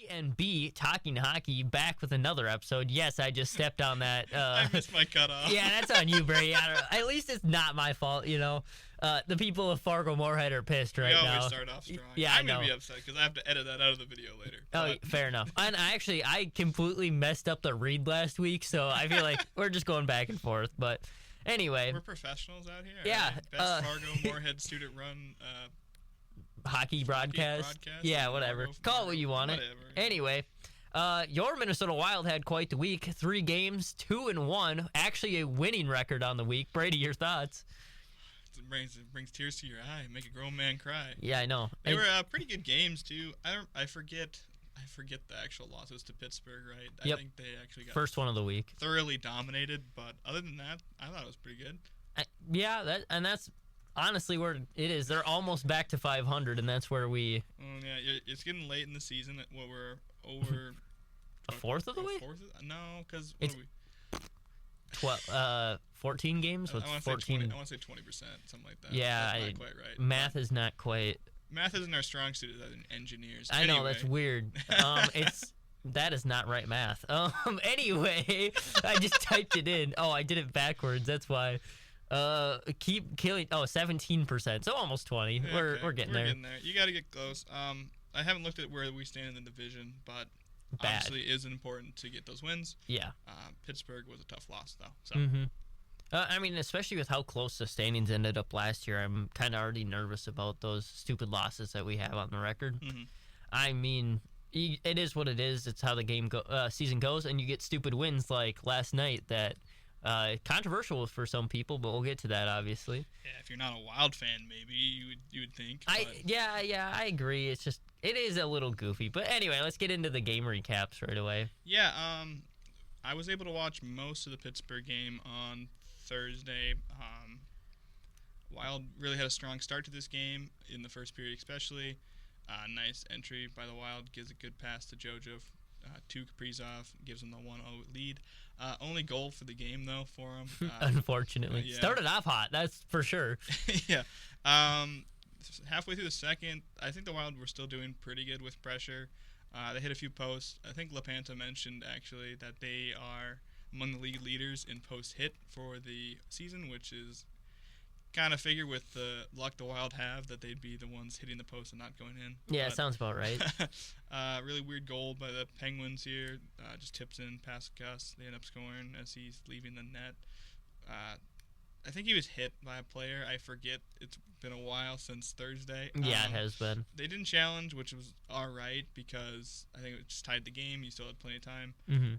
C&B Talking Hockey back with another episode. Yes, I just stepped on that. I missed my cutoff. Yeah, that's on you, Brady. At least it's not my fault, you know. The people of Fargo Moorhead are pissed right now. We always start off strong. Yeah, I'm I know. going to be upset because I have to edit that out of the video later. Oh, fair enough. And I completely messed up the read last week, so I feel like we're just going back and forth. But anyway. We're professionals out here. Yeah. Right? Best Fargo Moorhead student-run hockey broadcast. Yeah, whatever. Call it what you want it. Anyway, your Minnesota Wild had quite the week. 3 games, 2-1. Actually a winning record on the week. Brady, your thoughts? It brings tears to your eye. Make a grown man cry. Yeah, I know. They were pretty good games too. I forget the actual losses to Pittsburgh, right? Yep. I think they actually got first one of the week. Thoroughly dominated, but other than that, I thought it was pretty good. That's honestly where it is. They're almost back to 500, and that's where we. Yeah, it's getting late in the season. We're over a fourth of the way. No, because 14 games with 14. I want to say 20%, something like that. Yeah, that's not quite right. Math is not quite. Math isn't our strong suit as engineers. I know, that's weird. That is not right math. Anyway, I just typed it in. Oh, I did it backwards. That's why. Keep killing. 17%. So almost 20. Yeah, we're getting there. We're getting there. You got to get close. I haven't looked at where we stand in the division, but obviously it is important to get those wins. Yeah. Pittsburgh was a tough loss though. So. Mm-hmm. I mean, especially with how close the standings ended up last year, I'm kind of already nervous about those stupid losses that we have on the record. Mm-hmm. I mean, it is what it is. It's how the season goes, and you get stupid wins like last night that controversial for some people, but we'll get to that obviously. Yeah, if you're not a Wild fan, maybe you would think. I agree. It's just it is a little goofy, but anyway, let's get into the game recaps right away. Yeah, I was able to watch most of the Pittsburgh game on Thursday. Wild really had a strong start to this game in the first period, especially. Nice entry by the Wild, gives a good pass to JoJo to Kaprizov, gives them the 1-0 lead. Only goal for the game though for him. Unfortunately, yeah. Started off hot, that's for sure. Yeah. Halfway through the second, I think the Wild were still doing pretty good with pressure. They hit a few posts. I think LaPanta mentioned actually that they are among the league leaders in post hit for the season, which is kind of figure with the luck the Wild have that they'd be the ones hitting the post and not going in. Yeah, sounds about right. Really weird goal by the Penguins here. Just tips in past Gus. They end up scoring as he's leaving the net. I think he was hit by a player. I forget. It's been a while since Thursday. Yeah, it has been. They didn't challenge, which was all right because I think it just tied the game. You still had plenty of time. Mm-hmm.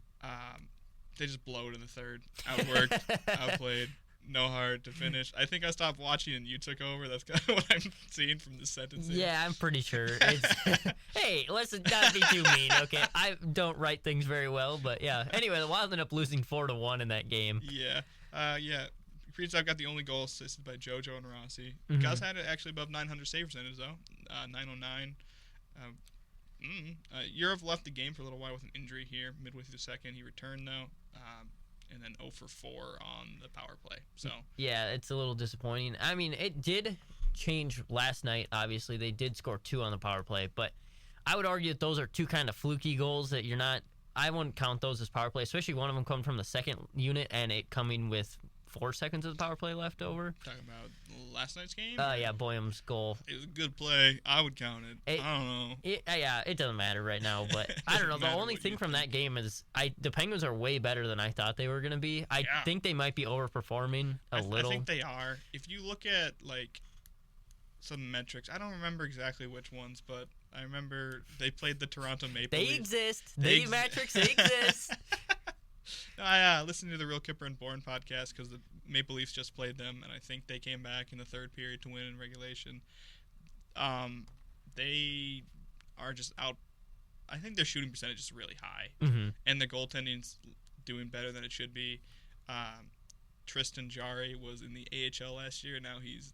They just blowed in the third. Outworked, outplayed. No heart to finish. I think I stopped watching and you took over. That's kind of what I'm seeing from this sentence. Yeah, I'm pretty sure. Hey, let's not be too mean, okay? I don't write things very well, but yeah. Anyway, the Wild ended up losing 4-1 in that game. Yeah. Kaprizov got the only goal assisted by JoJo and Rossi. Mm-hmm. Gus had it actually above 900 save percentage, though. 909. Yurov left the game for a little while with an injury here. Midway through the second, he returned, though. And then 0 for 4 on the power play. So yeah, it's a little disappointing. I mean, it did change last night. Obviously, they did score 2 on the power play, but I would argue that those are 2 kind of fluky goals that you're not. I wouldn't count those as power play, especially one of them coming from the second unit and it coming with 4 seconds of the power play left over. Talking about last night's game? Yeah, Buium's goal. It was a good play. I would count it. I don't know. It doesn't matter right now, but I don't know. The only thing from that game is the Penguins are way better than I thought they were going to be. I think they might be overperforming a little. I think they are. If you look at, like, some metrics, I don't remember exactly which ones, but I remember they played the Toronto Maple Leafs. They exist. The metrics, they exist. I listened to the Real Kipper and Bourne podcast because the Maple Leafs just played them, and I think they came back in the third period to win in regulation. They are just out. I think their shooting percentage is really high, and the goaltending's doing better than it should be. Tristan Jarry was in the AHL last year. Now he's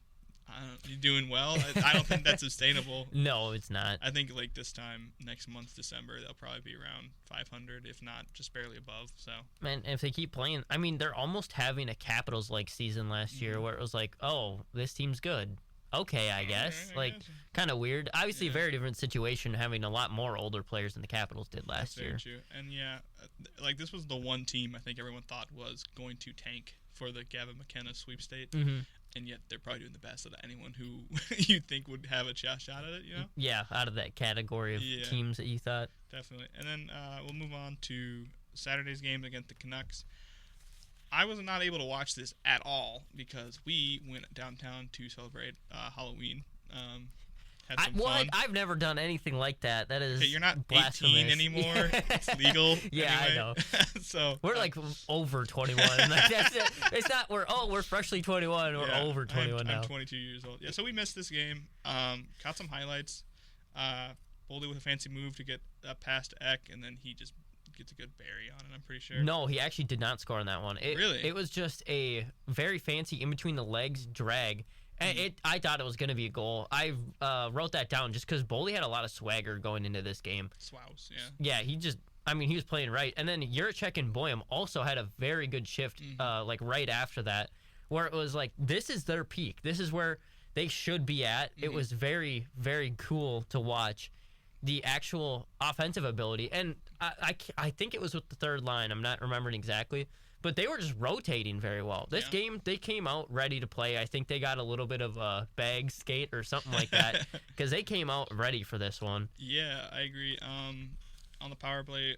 doing well. I don't think that's sustainable. No, it's not. I think like this time next month, December, they'll probably be around 500, if not just barely above. So, man, if they keep playing, I mean, they're almost having a Capitals-like season last year where it was like, oh, this team's good. okay, I guess. Like, kind of weird. Obviously, a very different situation having a lot more older players than the Capitals did last year. True. And like this was the one team I think everyone thought was going to tank for the Gavin McKenna sweepstate. And yet they're probably doing the best out of anyone who you think would have a shot at it, you know? Yeah, out of that category of teams that you thought. Definitely. And then we'll move on to Saturday's game against the Canucks. I was not able to watch this at all because we went downtown to celebrate Halloween. Had some fun. I've never done anything like that. That is you're not blasphemous. 18 anymore. It's legal. Yeah, anyway. I know. So we're like over 21. Like, that's it. It's not we're freshly 21. We're over 21 now. I'm 22 years old. Yeah, so we missed this game. Caught some highlights. Boldy with a fancy move to get past Eck, and then he just gets a good bury on it, I'm pretty sure. No, he actually did not score on that one. Really? It was just a very fancy in between the legs drag. And I thought it was going to be a goal. I wrote that down just because Boldy had a lot of swagger going into this game. Swouse, yeah. Yeah, he was playing right. And then Juracek and Buium also had a very good shift like right after that, where it was like, this is their peak. This is where they should be at. It was very, very cool to watch the actual offensive ability. And I think it was with the third line. I'm not remembering exactly. But they were just rotating very well. This game, they came out ready to play. I think they got a little bit of a bag skate or something like that because they came out ready for this one. Yeah, I agree. On the power play,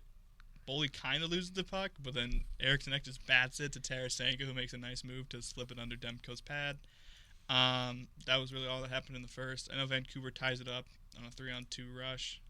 Boldy kind of loses the puck, but then Eriksson just bats it to Tarasenko, who makes a nice move to slip it under Demko's pad. That was really all that happened in the first. I know Vancouver ties it up on a 3-on-2 rush.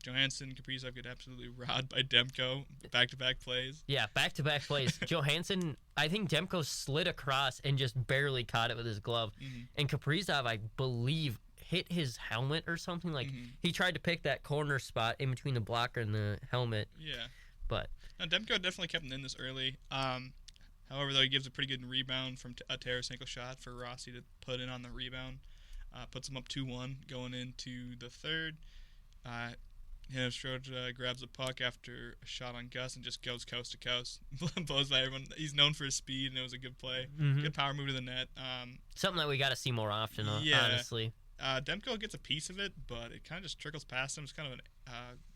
Johansson, Kaprizov get absolutely robbed by Demko. Back-to-back plays. Yeah, back-to-back plays. Johansson, I think Demko slid across and just barely caught it with his glove. And Kaprizov, I believe, hit his helmet or something. Like, he tried to pick that corner spot in between the blocker and the helmet. Yeah. But now, Demko definitely kept him in this early. However, though, he gives a pretty good rebound from a Tarasenko shot for Rossi to put in on the rebound. Puts him up 2-1 going into the third. Strode grabs a puck after a shot on Gus and just goes coast to coast. Blows by everyone. He's known for his speed, and it was a good play. Good power move to the net. Something that we got to see more often, honestly. Demko gets a piece of it, but it kind of just trickles past him. It's kind of an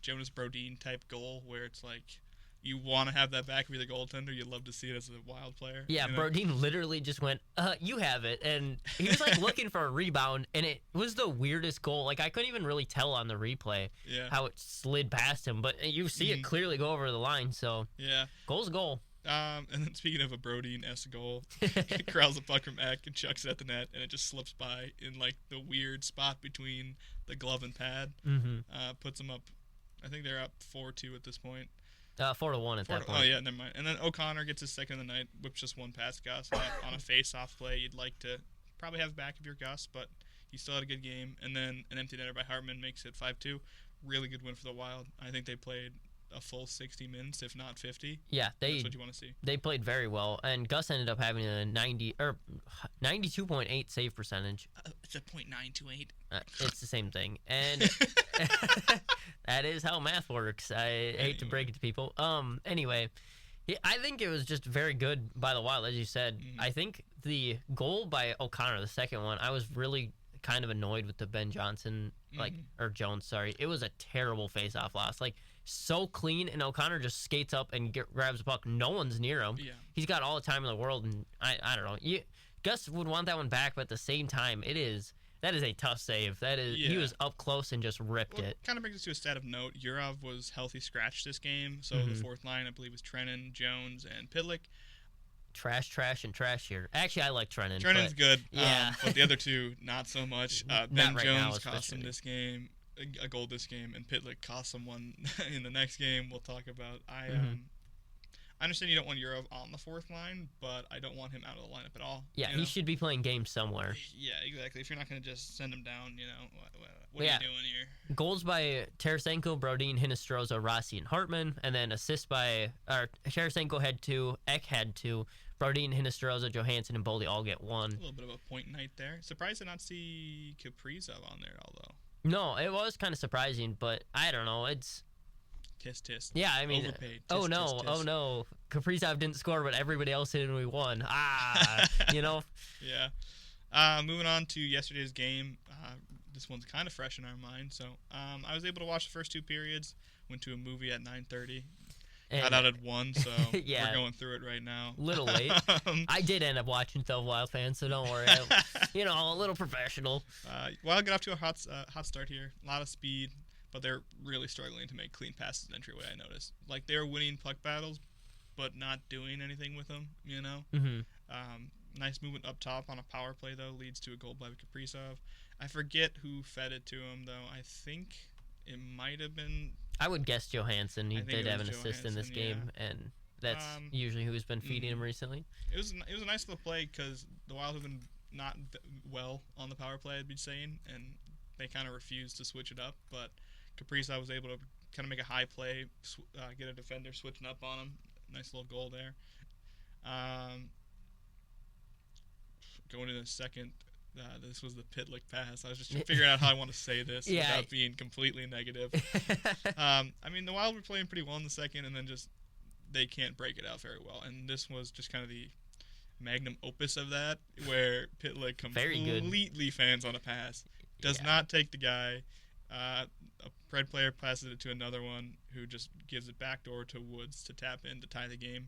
Jonas Brodin type goal where it's like you want to have that back if you're the goaltender. You'd love to see it as a Wild player. Yeah, you know? Brodin literally just went, you have it. And he was like looking for a rebound, and it was the weirdest goal. Like, I couldn't even really tell on the replay how it slid past him, but you see it clearly go over the line. So, goal's a goal. And then speaking of a Brodin-esque goal, he corrals the puck from Eck and chucks it at the net, and it just slips by in like the weird spot between the glove and pad. Puts them up. I think they're up 4-2 at this point. 4-1 at that point. Oh, yeah, never mind. And then O'Connor gets his second of the night, whips just one past Gus on a face-off play. You'd like to probably have back if you're Gus, but he still had a good game. And then an empty netter by Hartman makes it 5-2. Really good win for the Wild. I think they played a full 60 minutes, if not 50. Yeah, that's what you want to see. They played very well, and Gus ended up having a 92.8 save percentage. It's a .928. It's the same thing, and that is how math works. I hate to break it to people. Anyway, I think it was just very good by the Wild, as you said. I think the goal by O'Connor, the second one, I was really kind of annoyed with the Ben Johnson, or Jones, sorry. It was a terrible face-off loss. Like, so clean, and O'Connor just skates up and grabs the puck. No one's near him. Yeah. He's got all the time in the world, and I don't know. Gus would want that one back, but at the same time, that is a tough save. He was up close and just ripped it. Kind of brings us to a stat of note. Yurov was healthy scratch this game, so the fourth line, I believe, was Trennan, Jones, and Pitlick. Trash, and trash here. Actually, I like Trennan. Trennan's good, but the other two, not so much. Ben right Jones cost him this game. A goal this game, and Pitlick cost him one in the next game we'll talk about. I understand you don't want Yurov on the fourth line, but I don't want him out of the lineup at all. Yeah, he should be playing games somewhere. Yeah, exactly. If you're not going to just send him down, what are you doing here? Goals by Tarasenko, Brodin, Hinostroza, Rossi, and Hartman, and then assists by Tarasenko had 2, Eck had 2, Brodin, Hinostroza, Johansson, and Boldy all get 1. A little bit of a point night there. Surprised to not see Kaprizov on there, although. No, it was kind of surprising, but I don't know. It's tisk. Yeah, I mean, overpaid. Oh no, Kaprizov didn't score, but everybody else did, and we won. Yeah. Yeah. Moving on to yesterday's game. This one's kind of fresh in our mind. So I was able to watch the first 2 periods. Went to a movie at 9:30. Got out at 1, so yeah, we're going through it right now. Little late. I did end up watching though, Wild fans, so don't worry. A little professional. Wild got off to a hot start here. A lot of speed, but they're really struggling to make clean passes in entryway, I noticed. Like, they're winning puck battles, but not doing anything with them, Mm-hmm. Nice movement up top on a power play, though, leads to a goal by Kaprizov. I forget who fed it to him, though. I think it might have been... I would guess Johansson. He did have an Johansson, assist in this game, and that's usually who's been feeding him recently. It was a nice little play because the Wild have been not well on the power play, I'd be saying, and they kind of refused to switch it up. But Kaprizov was able to kind of make a high play, get a defender switching up on him. Nice little goal there. Going to the second, this was the Pitlick pass. I was just figuring out how I want to say this without being completely negative. The Wild were playing pretty well in the second, and then just they can't break it out very well. And this was just kind of the magnum opus of that, where Pitlick completely fans on a pass, does not take the guy. A Pred player passes it to another one who just gives it backdoor to Woods to tap in to tie the game.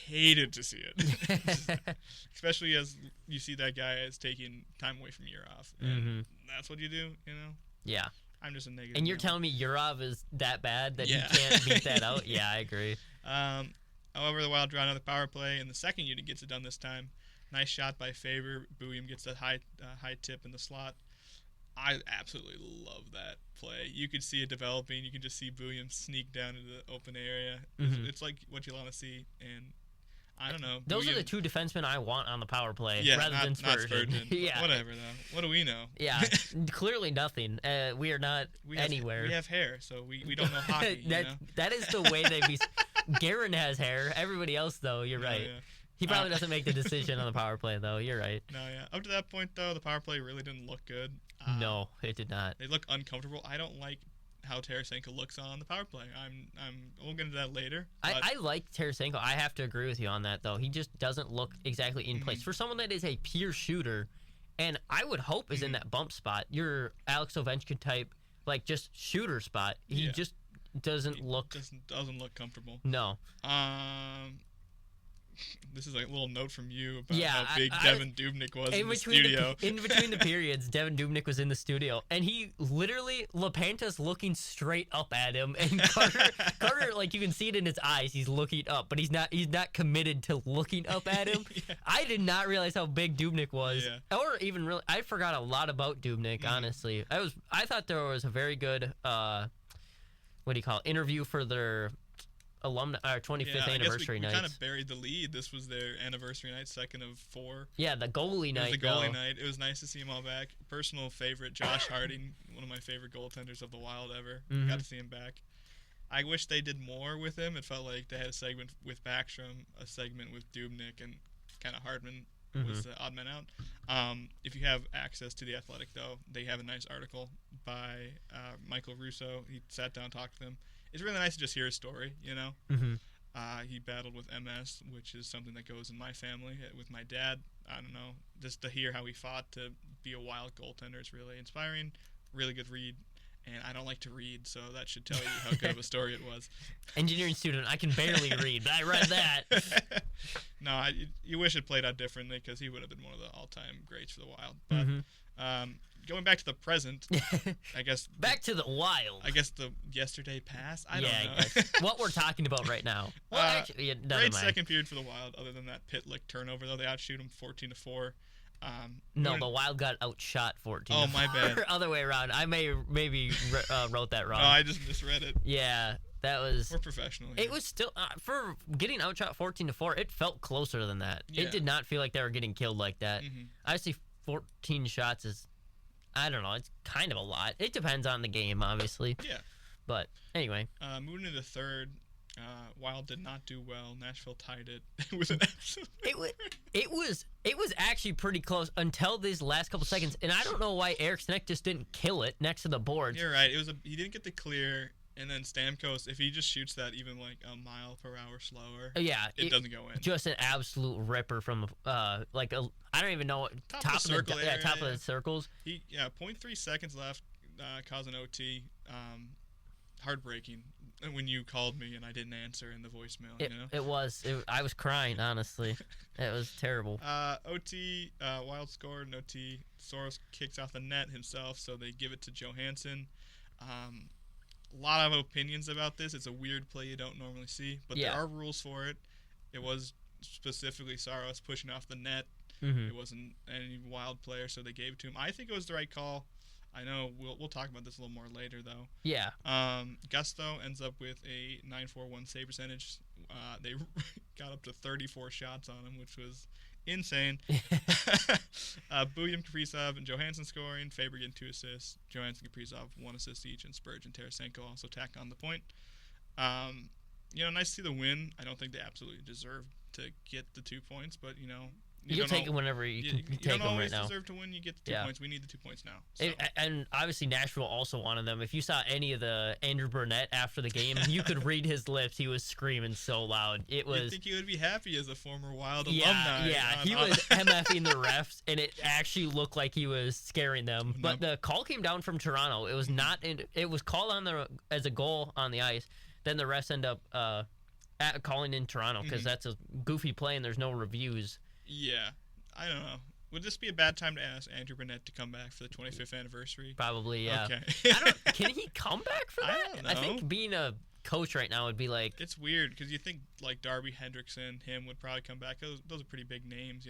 Hated to see it, especially as you see that guy is taking time away from Urov. And that's what you do, Yeah. I'm just a negative. And you're telling me Urov is that bad that he can't beat that out? Yeah, I agree. However, the Wild draw another power play, and the second unit gets it done this time. Nice shot by Faber. Buium gets that high tip in the slot. I absolutely love that play. You could see it developing. You can just see Buium sneak down into the open area. It's like what you want to see, and I don't know. Those are the 2 defensemen I want on the power play, rather than Spurgeon. Spurgeon. Yeah. Whatever, though. What do we know? Yeah, clearly nothing. We are not anywhere. We have hair, so we don't know hockey. That is the way they be. Garen has hair. Everybody else, though, you're right. Yeah. He probably doesn't make the decision on the power play, though. You're right. No, yeah. Up to that point, though, the power play really didn't look good. No, it did not. They look uncomfortable. I don't like how Tarasenko looks on the power play. We'll get into that later. I like Tarasenko. I have to agree with you on that, though. He just doesn't look exactly in place. For someone that is a pure shooter, and I would hope is in that bump spot, your Alex Ovechkin type, like, just shooter spot, he just doesn't look comfortable. No. This is a little note from you about how big Devin Dubnyk was in the studio. In between the periods, Devin Dubnyk was in the studio, and he literally, LaPanta's looking straight up at him, and Carter, like, you can see it in his eyes, he's looking up, but he's not committed to looking up at him. I did not realize how big Dubnyk was, or even really, I forgot a lot about Dubnyk, honestly. I thought there was a very good, interview for their alumni, our 25th anniversary night. We kind of buried the lead. This was their anniversary night, second of 4. Yeah, the goalie night. Night. It was nice to see them all back. Personal favorite, Josh Harding, one of my favorite goaltenders of the Wild ever. Got to see him back. I wish they did more with him. It felt like they had a segment with Backstrom, a segment with Dubnyk, and kind of Hardman was the odd man out. If you have access to The Athletic, though, they have a nice article by Michael Russo. He sat down and talked to them. It's really nice to just hear his story, He battled with MS, which is something that goes in my family. With my dad, I don't know, just to hear how he fought to be a Wild goaltender is really inspiring. Really good read. And I don't like to read, so that should tell you how good of a story it was. Engineering student, I can barely read, but I read that. No, you wish it played out differently because he would have been one of the all-time greats for the Wild. But going back to the present, I guess. Back to the Wild. I guess the yesterday pass. I don't know. I guess. What we're talking about right now. Well, actually, great second period for the Wild. Other than that Pitlick turnover, though, they outshoot him 14-4. No, the Wild got outshot 14. Oh, my bad. Other way around. I maybe wrote that wrong. No, I just misread it. Yeah, that was. We're professional here. It was still for getting outshot 14-4. It felt closer than that. Yeah. It did not feel like they were getting killed like that. Obviously, 14 shots is, I don't know. It's kind of a lot. It depends on the game, obviously. Yeah. But anyway. Moving to the third. Wild did not do well. Nashville tied it. It was an absolute. It was actually pretty close until these last couple seconds, and I don't know why Eric Sneck just didn't kill it next to the boards. You're right. He didn't get the clear. And then Stamkos, if he just shoots that even like a mile per hour slower, Yeah, it doesn't go in. Just an absolute ripper from I don't even know what Top of the circle area, top of the circles. 0.3 seconds left, cause an OT. Heartbreaking when you called me and I didn't answer in the voicemail. It was. I was crying, honestly. It was terrible. OT, Wild scored an OT. Soros kicks off the net himself, so they give it to Johansson. A lot of opinions about this. It's a weird play you don't normally see, but there are rules for it. It was specifically Soros pushing off the net. Mm-hmm. It wasn't any Wild player, so they gave it to him. I think it was the right call. I know we'll talk about this a little more later, though. Yeah. Gusto ends up with a .941 save percentage. They got up to 34 shots on him, which was insane. Buium, Kaprizov, and Johansson scoring. Faber getting 2 assists. Johansson, Kaprizov 1 assist each, and Spurgeon, Tarasenko also tack on the point. Nice to see the win. I don't think they absolutely deserve to get the 2 points, but You'll take it whenever you can take them right now. You don't always deserve to win. You get the 2 points. We need the 2 points now. So. And obviously Nashville also wanted them. If you saw any of the Andrew Burnett after the game, you could read his lips. He was screaming so loud. It was. You'd think he would be happy as a former Wild alumni. Yeah, he was MFing the refs, and it actually looked like he was scaring them. But the call came down from Toronto. It was not. It was called on as a goal on the ice. Then the refs end up calling in Toronto because that's a goofy play and there's no reviews. Yeah, I don't know. Would this be a bad time to ask Andrew Burnett to come back for the 25th anniversary? Probably, yeah. Okay. Can he come back for that? I don't know. I think being a coach right now would be like... It's weird because you think like Darby Hendrickson, him would probably come back. Those are pretty big names,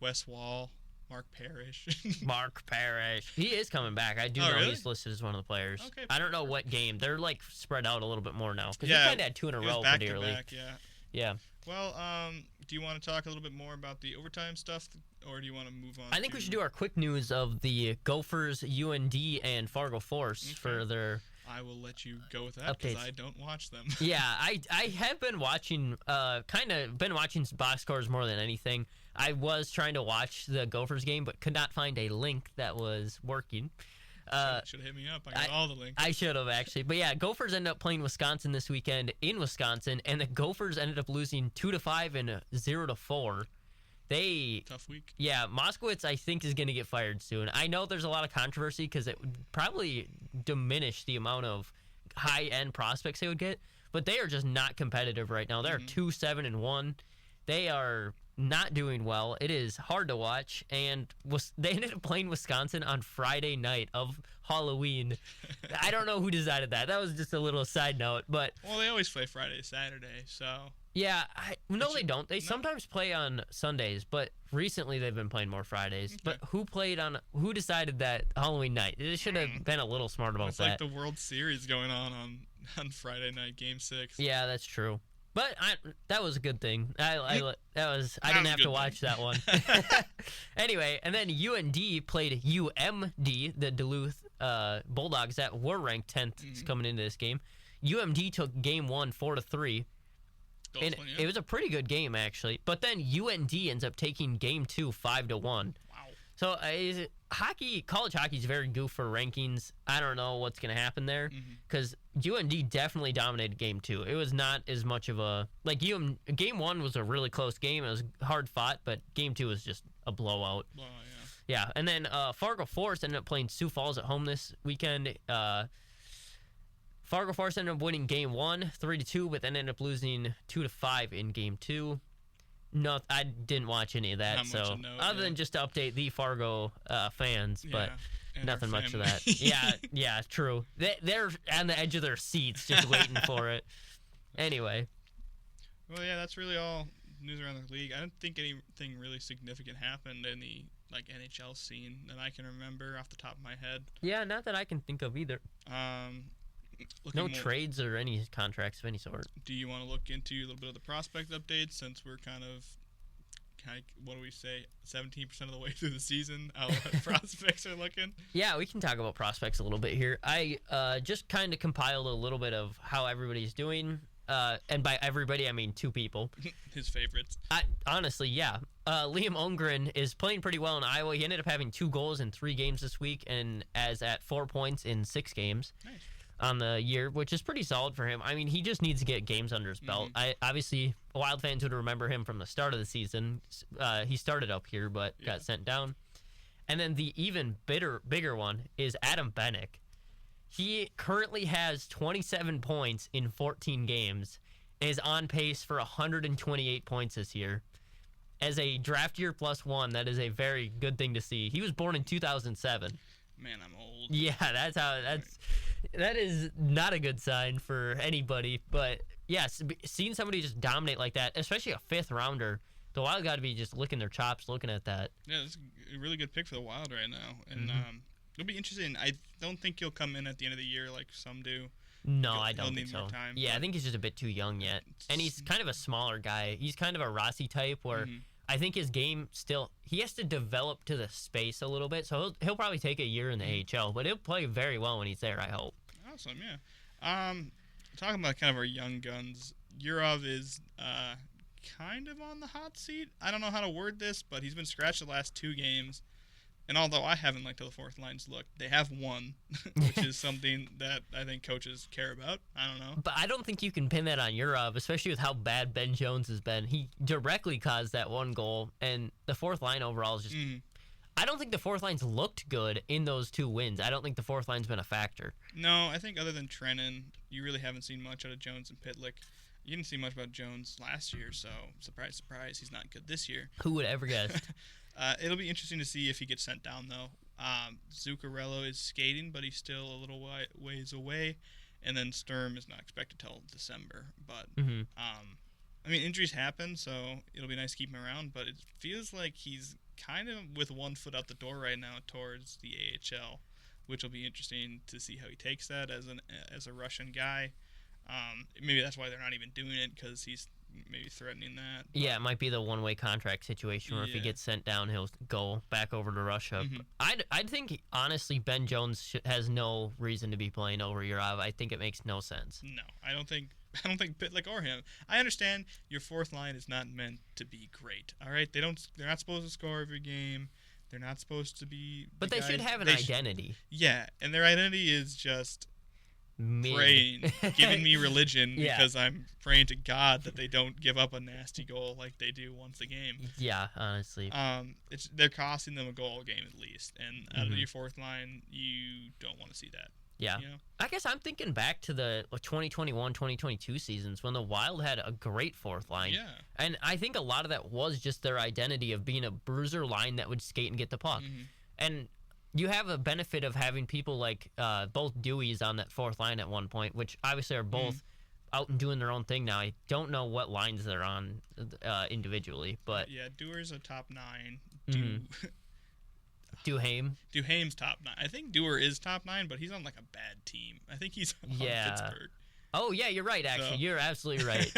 Wes Wall, Mark Parrish. Mark Parrish. He is coming back. I do know really? He's listed as one of the players. Okay, I don't know what game. They're like spread out a little bit more now. Because he kind of had 2 in a row pretty early. Back, yeah. Well, do you want to talk a little bit more about the overtime stuff, or do you want to move on? I think we should do our quick news of the Gophers, UND, and Fargo Force for their. I will let you go with that because I don't watch them. Yeah, I have been watching, watching box scores more than anything. I was trying to watch the Gophers game, but could not find a link that was working. Should have hit me up. I got all the links. I should have, actually. But yeah, Gophers ended up playing Wisconsin this weekend in Wisconsin, and the Gophers ended up losing 2-5 and 0-4. Tough week. Yeah, Moskowitz, I think, is going to get fired soon. I know there's a lot of controversy because it would probably diminish the amount of high-end prospects they would get, but they are just not competitive right now. They're 2-7-1. They are not doing well. It is hard to watch, and they ended up playing Wisconsin on Friday night of Halloween. I don't know who decided that. That was just a little side note, but they always play Friday, Saturday, so yeah. They don't. They sometimes play on Sundays, but recently they've been playing more Fridays. Okay. But who decided that Halloween night? They should have been a little smart about that. It's like the World Series going on Friday night, Game 6. Yeah, that's true. But that was a good thing. I didn't have to watch that one. Anyway, and then UND played UMD, the Duluth Bulldogs that were ranked 10th coming into this game. UMD took game 1 4-3. And it was a pretty good game, actually. But then UND ends up taking game 2 5-1. Wow. So college hockey is very good for rankings. I don't know what's going to happen there because UND definitely dominated game 2. It was not as much of a game 1 was a really close game. It was hard fought, but game 2 was just a blowout. Oh, yeah. And then Fargo Force ended up playing Sioux Falls at home this weekend. Fargo Force ended up winning game 1 3-2, but then ended up losing 2-5 in game 2. No, I didn't watch any of that. Other than just to update the Fargo fans, but nothing much of that. Yeah, true. They're on the edge of their seats just waiting for it. Anyway. Well, yeah, that's really all news around the league. I don't think anything really significant happened in the NHL scene that I can remember off the top of my head. Yeah, not that I can think of either. No trades or any contracts of any sort. Do you want to look into a little bit of the prospect updates since we're kind of what do we say, 17% of the way through the season, how prospects are looking? Yeah, we can talk about prospects a little bit here. I just kind of compiled a little bit of how everybody's doing. And by everybody, I mean 2 people. His favorites. Honestly, yeah. Liam Ongren is playing pretty well in Iowa. He ended up having 2 goals in 3 games this week and as at 4 points in 6 games. Nice. on the year, which is pretty solid for him. I mean, he just needs to get games under his belt. Obviously, Wild fans would remember him from the start of the season. He started up here, but got sent down. And then the even bigger one is Adam Bennick. He currently has 27 points in 14 games and is on pace for 128 points this year. As a draft year +1, that is a very good thing to see. He was born in 2007. Man, I'm old. Yeah, that is not a good sign for anybody. But yes, seeing somebody just dominate like that, especially a 5th rounder, the Wild got to be just licking their chops looking at that. Yeah, that's a really good pick for the Wild right now, and it'll be interesting. I don't think he'll come in at the end of the year like some do. No, I don't think so. More time, I think he's just a bit too young yet, and he's kind of a smaller guy. He's kind of a Rossi type where. I think his game he has to develop to the space a little bit, so he'll probably take a year in the AHL, but he'll play very well when he's there, I hope. Awesome, yeah. Talking about kind of our young guns, Yurov is kind of on the hot seat. I don't know how to word this, but he's been scratched the last 2 games, and although I haven't liked how the fourth lines look, they have won, which is something that I think coaches care about. I don't know. But I don't think you can pin that on Yurov, especially with how bad Ben Jones has been. He directly caused that 1 goal, and the fourth line overall is just... I don't think the fourth line's looked good in those 2 wins. I don't think the fourth line's been a factor. No, I think other than Trennan, you really haven't seen much out of Jones and Pitlick. You didn't see much about Jones last year, so surprise, surprise, he's not good this year. Who would ever guess? It'll be interesting to see if he gets sent down, though. Zuccarello is skating, but he's still a little ways away. And then Sturm is not expected till December. But, I mean, injuries happen, so it'll be nice to keep him around. But it feels like he's kind of with 1 foot out the door right now towards the AHL, which will be interesting to see how he takes that as a Russian guy. Maybe that's why they're not even doing it, because he's maybe threatening that. But. Yeah, it might be the one-way contract situation where if he gets sent down, he'll go back over to Russia. I'd think, honestly, Ben Jones has no reason to be playing over Yurov. I think it makes no sense. No, I don't think Pitlick or him. I understand your fourth line is not meant to be great. All right, they're not supposed to score every game. They're not supposed to be. But they should have an identity. Yeah, and their identity is just praying, giving me religion because I'm praying to God that they don't give up a nasty goal like they do once a game. Yeah, honestly. They're costing them a goal a game at least, and out of your fourth line, you don't want to see that. Yeah. You know? I guess I'm thinking back to the 2021-2022 seasons when the Wild had a great fourth line. Yeah. And I think a lot of that was just their identity of being a bruiser line that would skate and get the puck. And you have a benefit of having people like both Dewey's on that fourth line at one point, which obviously are both out and doing their own thing now. I don't know what lines they're on individually, but yeah, Dewar's a top 9. Duhaime's top 9. I think Dewar is top 9, but he's on like a bad team. I think he's on Pittsburgh. Oh yeah, you're right. Actually, you're absolutely right.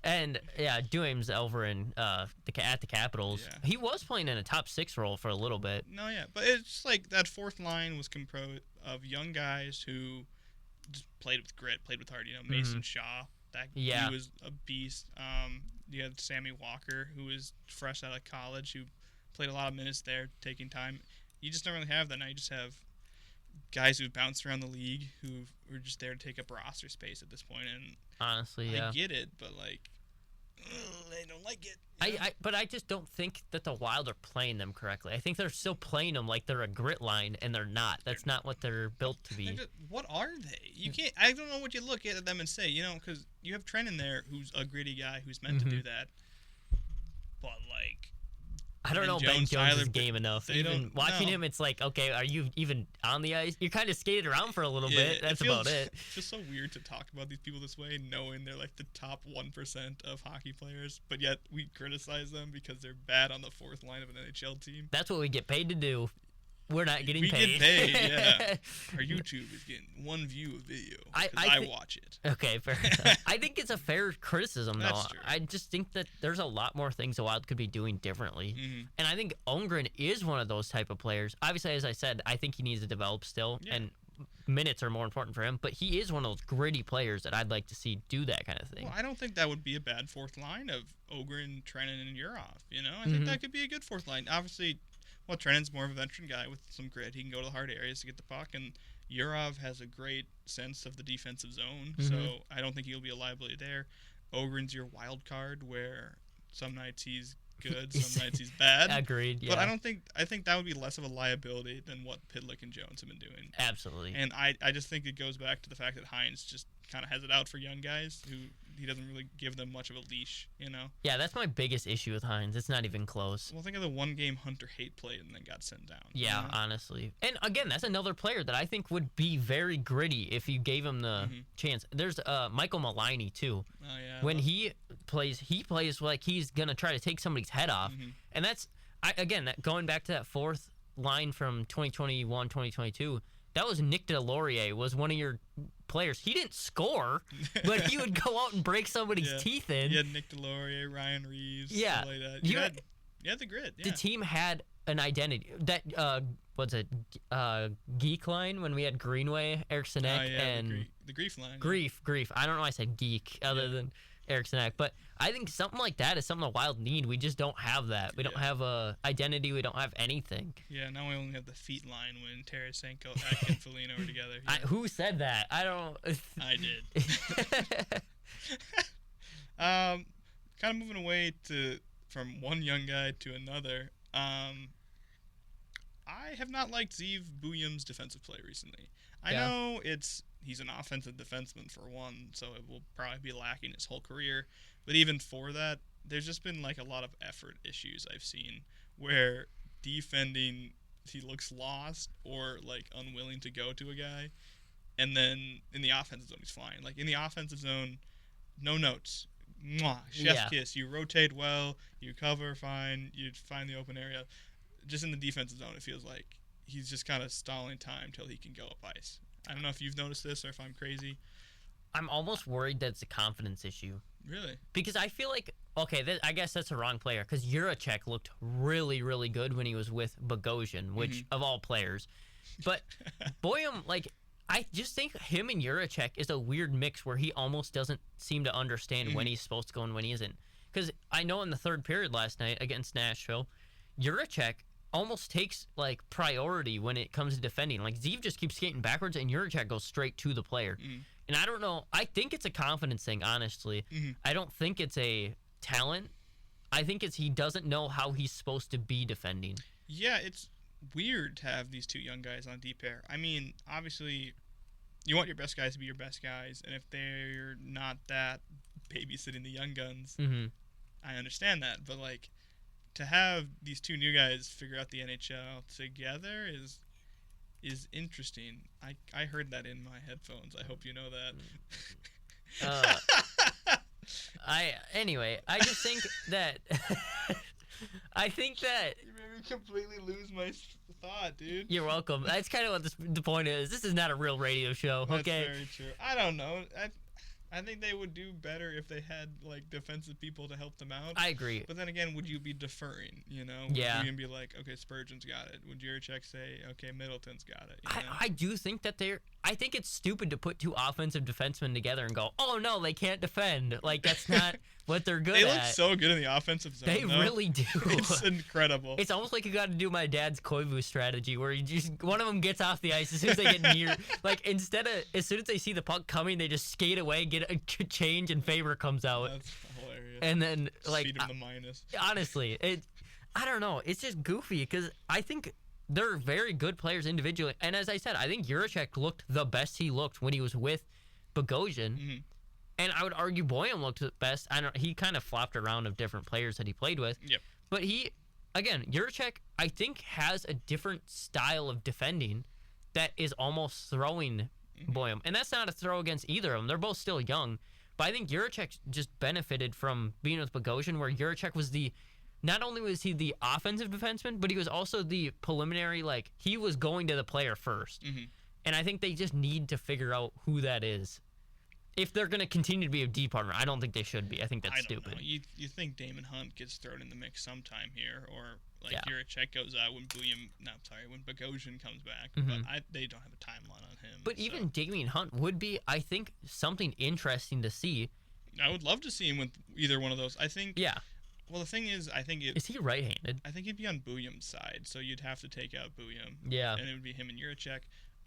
And yeah, Duhaime's over in at the Capitals. Yeah. He was playing in a top 6 role for a little bit. No, yeah, but it's like that fourth line was composed of young guys who just played with grit, played with heart. You know, Mason Shaw, he was a beast. You had Sammy Walker, who was fresh out of college, who played a lot of minutes there, taking time. You just don't really have that now. You just have guys who've bounced around the league who are just there to take up roster space at this point. And honestly, I get it, but like, they don't like it. But I just don't think that the Wild are playing them correctly. I think they're still playing them like they're a grit line, and they're not. That's not what they're built to be. What are they? You can't. I don't know what you look at them and say. You know, because you have Trent in there, who's a gritty guy who's meant to do that. But like, I don't know Ben Jones' game enough. Even watching him, it's like, okay, are you even on the ice? You're kind of skated around for a little bit. That's about it. It's just so weird to talk about these people this way, knowing they're like the top 1% of hockey players, but yet we criticize them because they're bad on the fourth line of an NHL team. That's what we get paid to do. We're not getting paid. We get paid, yeah. Our YouTube is getting 1 view of video because I watch it. Okay, fair enough. I think it's a fair criticism, though. That's true. I just think that there's a lot more things the Wild could be doing differently. And I think Holmgren is one of those type of players. Obviously, as I said, I think he needs to develop still, and minutes are more important for him. But he is one of those gritty players that I'd like to see do that kind of thing. Well, I don't think that would be a bad fourth line of Ogren, Trennan, and Yurov. You know, I think that could be a good fourth line. Obviously, well, Trennan's more of a veteran guy with some grit. He can go to the hard areas to get the puck, and Yurov has a great sense of the defensive zone, Mhm. so I don't think he'll be a liability there. Ogren's your wild card, where some nights he's good, some nights he's bad. Agreed. Yeah. But I think that would be less of a liability than what Pitlick and Jones have been doing. Absolutely. And I just think it goes back to the fact that Hines just kind of has it out for young guys who he doesn't really give them much of a leash, you know? Yeah, that's my biggest issue with Hines. It's not even close. Well, think of the one game Hunter Haight played and then got sent down. Yeah, you know? honestly. And again, that's another player that I think would be very gritty if you gave him the chance. There's Michael Maloney, too. Oh, yeah. When he plays like he's going to try to take somebody's head off. And that's, going back to that fourth line from 2021, 2022, that was Nick Delorier was one of your players. He didn't score, but he would go out and break somebody's teeth in. You had Nick Delorier, Ryan Reeves, Yeah. stuff like that. You had the grit. Yeah. The team had an identity. That Geek line when we had Greenway, Eric Sinek, and the Grief line. Grief. I don't know why I said geek other than Eric Sinek, but I think something like that is something the Wild need. We just don't have that. We don't have a identity. We don't have anything. Yeah, now we only have the feet line when Tarasenko, Ack, and Foligno were together. Yeah. Who said that? I don't. I did. Kind of moving away from one young guy to another. I have not liked Zeev Buium's defensive play recently. I know he's an offensive defenseman for one, so it will probably be lacking his whole career. But even for that, there's just been like a lot of effort issues I've seen where defending he looks lost or like unwilling to go to a guy, and then in the offensive zone he's fine. Like in the offensive zone, no notes. Mwah, chef kiss. You rotate well, you cover fine, you find the open area. Just in the defensive zone, it feels like he's just kind of stalling time till he can go up ice. I don't know if you've noticed this or if I'm crazy. I'm almost worried that it's a confidence issue. Really? Because I feel like, I guess that's a wrong player, because Juracek looked really, really good when he was with Bogosian, which, of all players. But Buium, I just think him and Juracek is a weird mix where he almost doesn't seem to understand when he's supposed to go and when he isn't. Because I know in the third period last night against Nashville, Juracek almost takes priority when it comes to defending. Zeev just keeps skating backwards and Juracek goes straight to the player. And I don't know. I think it's a confidence thing, honestly. I don't think it's a talent. I think it's he doesn't know how he's supposed to be defending. Yeah, it's weird to have these two young guys on deep pair. I mean, obviously, you want your best guys to be your best guys, and if they're not that babysitting the young guns, I understand that. But to have these two new guys figure out the NHL together is interesting. I heard that in my headphones. I hope you know that. I just think that I think that you made me completely lose my thought, dude. You're welcome. That's kind of what the point is. This is not a real radio show, okay? That's very true. I don't know. I think they would do better if they had defensive people to help them out. I agree. But then again, would you be deferring? You know, would you be like, okay, Spurgeon's got it? Would Juracek say, okay, Middleton's got it? You know? I do think that I think it's stupid to put two offensive defensemen together and go, oh no, they can't defend. That's not what they're good at. They look so good in the offensitive zone. They really do. It's incredible. It's almost like you got to do my dad's Koivu strategy, where one of them gets off the ice as soon as they get near. Instead of as soon as they see the puck coming, they just skate away, get a change, and Faber comes out. That's hilarious. And then feed him the minus. Honestly, I don't know. It's just goofy because I think they're very good players individually. And as I said, I think Juracek looked the best he looked when he was with Bogosian. And I would argue Buium looked the best. He kind of flopped around of different players that he played with. Yep. But Juracek, I think, has a different style of defending that is almost throwing Buium. And that's not a throw against either of them. They're both still young. But I think Juracek just benefited from being with Bogosian, where Juracek was not only was he the offensive defenseman, but he was also the preliminary, he was going to the player first. And I think they just need to figure out who that is. If they're going to continue to be a D partner, I don't think they should be. I think that's stupid. Know. You think Damon Hunt gets thrown in the mix sometime here, or Juracek goes out when Bogosian comes back. But they don't have a timeline on him. But even Damon Hunt would be, I think, something interesting to see. I would love to see him with either one of those. I think. Yeah. Well, the thing is, is he right-handed? I think he'd be on Buium's side, so you'd have to take out Buium. Yeah. And it would be him and Juracek.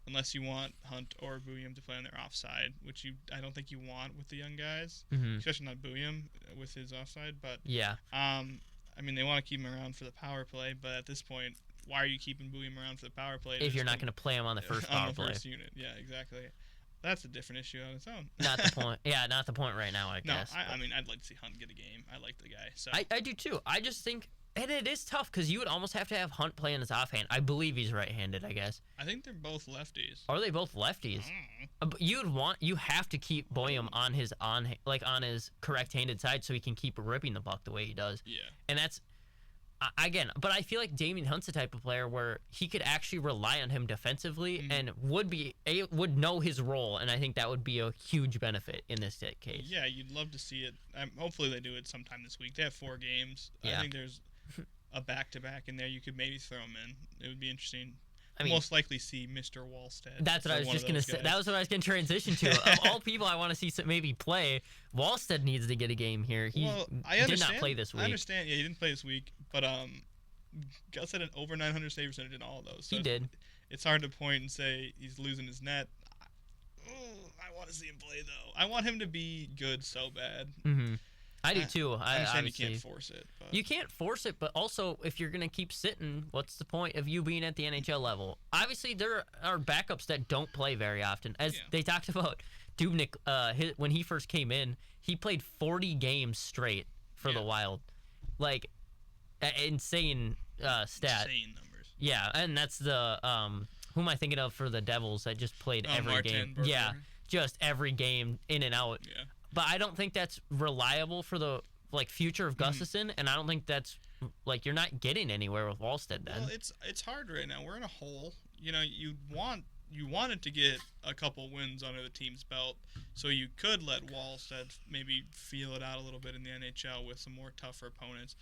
unless you want Hunt or Buium to play on their offside, which I don't think you want with the young guys, especially not Buium with his offside. But yeah, I mean, they want to keep him around for the power play, but at this point, why are you keeping Buium around for the power play? if you're not going to play him on the first power play. First unit, yeah, exactly. That's a different issue on its own. Not the point. Yeah, not the point right now, I guess. No, I mean, I'd like to see Hunt get a game. I like the guy. So I do too. I just think, and it is tough because you would almost have to have Hunt play in his offhand. I believe he's right-handed, I guess. I think they're both lefties. Are they both lefties? But you have to keep Buium on his correct-handed side so he can keep ripping the puck the way he does. Yeah. And that's again, but I feel like Damian Hunt's the type of player where he could actually rely on him defensively and would know his role, and I think that would be a huge benefit in this case. Yeah, you'd love to see it. Hopefully they do it sometime this week. They have 4 games. Yeah. I think there's a back-to-back in there. You could maybe throw him in. It would be interesting. I mean, most likely see Mr. Wallstead. That's what I was just going to say. That was what I was going to transition to. Of all people I want to see maybe play, Wallstead needs to get a game here. He did not play this week. I understand. Yeah, he didn't play this week. But Gus had an over 900 save percentage in all of those. So he did. It's hard to point and say he's losing his net. I want to see him play, though. I want him to be good so bad. Mm-hmm. I do too. I understand you can't force it. But. You can't force it, but also if you're going to keep sitting, what's the point of you being at the NHL level? Obviously, there are backups that don't play very often. As they talked about, Dubnyk, when he first came in, he played 40 games straight for the Wild. Like, insane stat. Insane numbers. Yeah, and that's the who am I thinking of for the Devils that just played every Martin game? Berger. Yeah, just every game in and out. Yeah. But I don't think that's reliable for the future of Gustafsson, and I don't think that's you're not getting anywhere with Wallstead then. Well, it's hard right now. We're in a hole. You know, you wanted to get a couple wins under the team's belt, so you could let Wallstead maybe feel it out a little bit in the NHL with some more tougher opponents.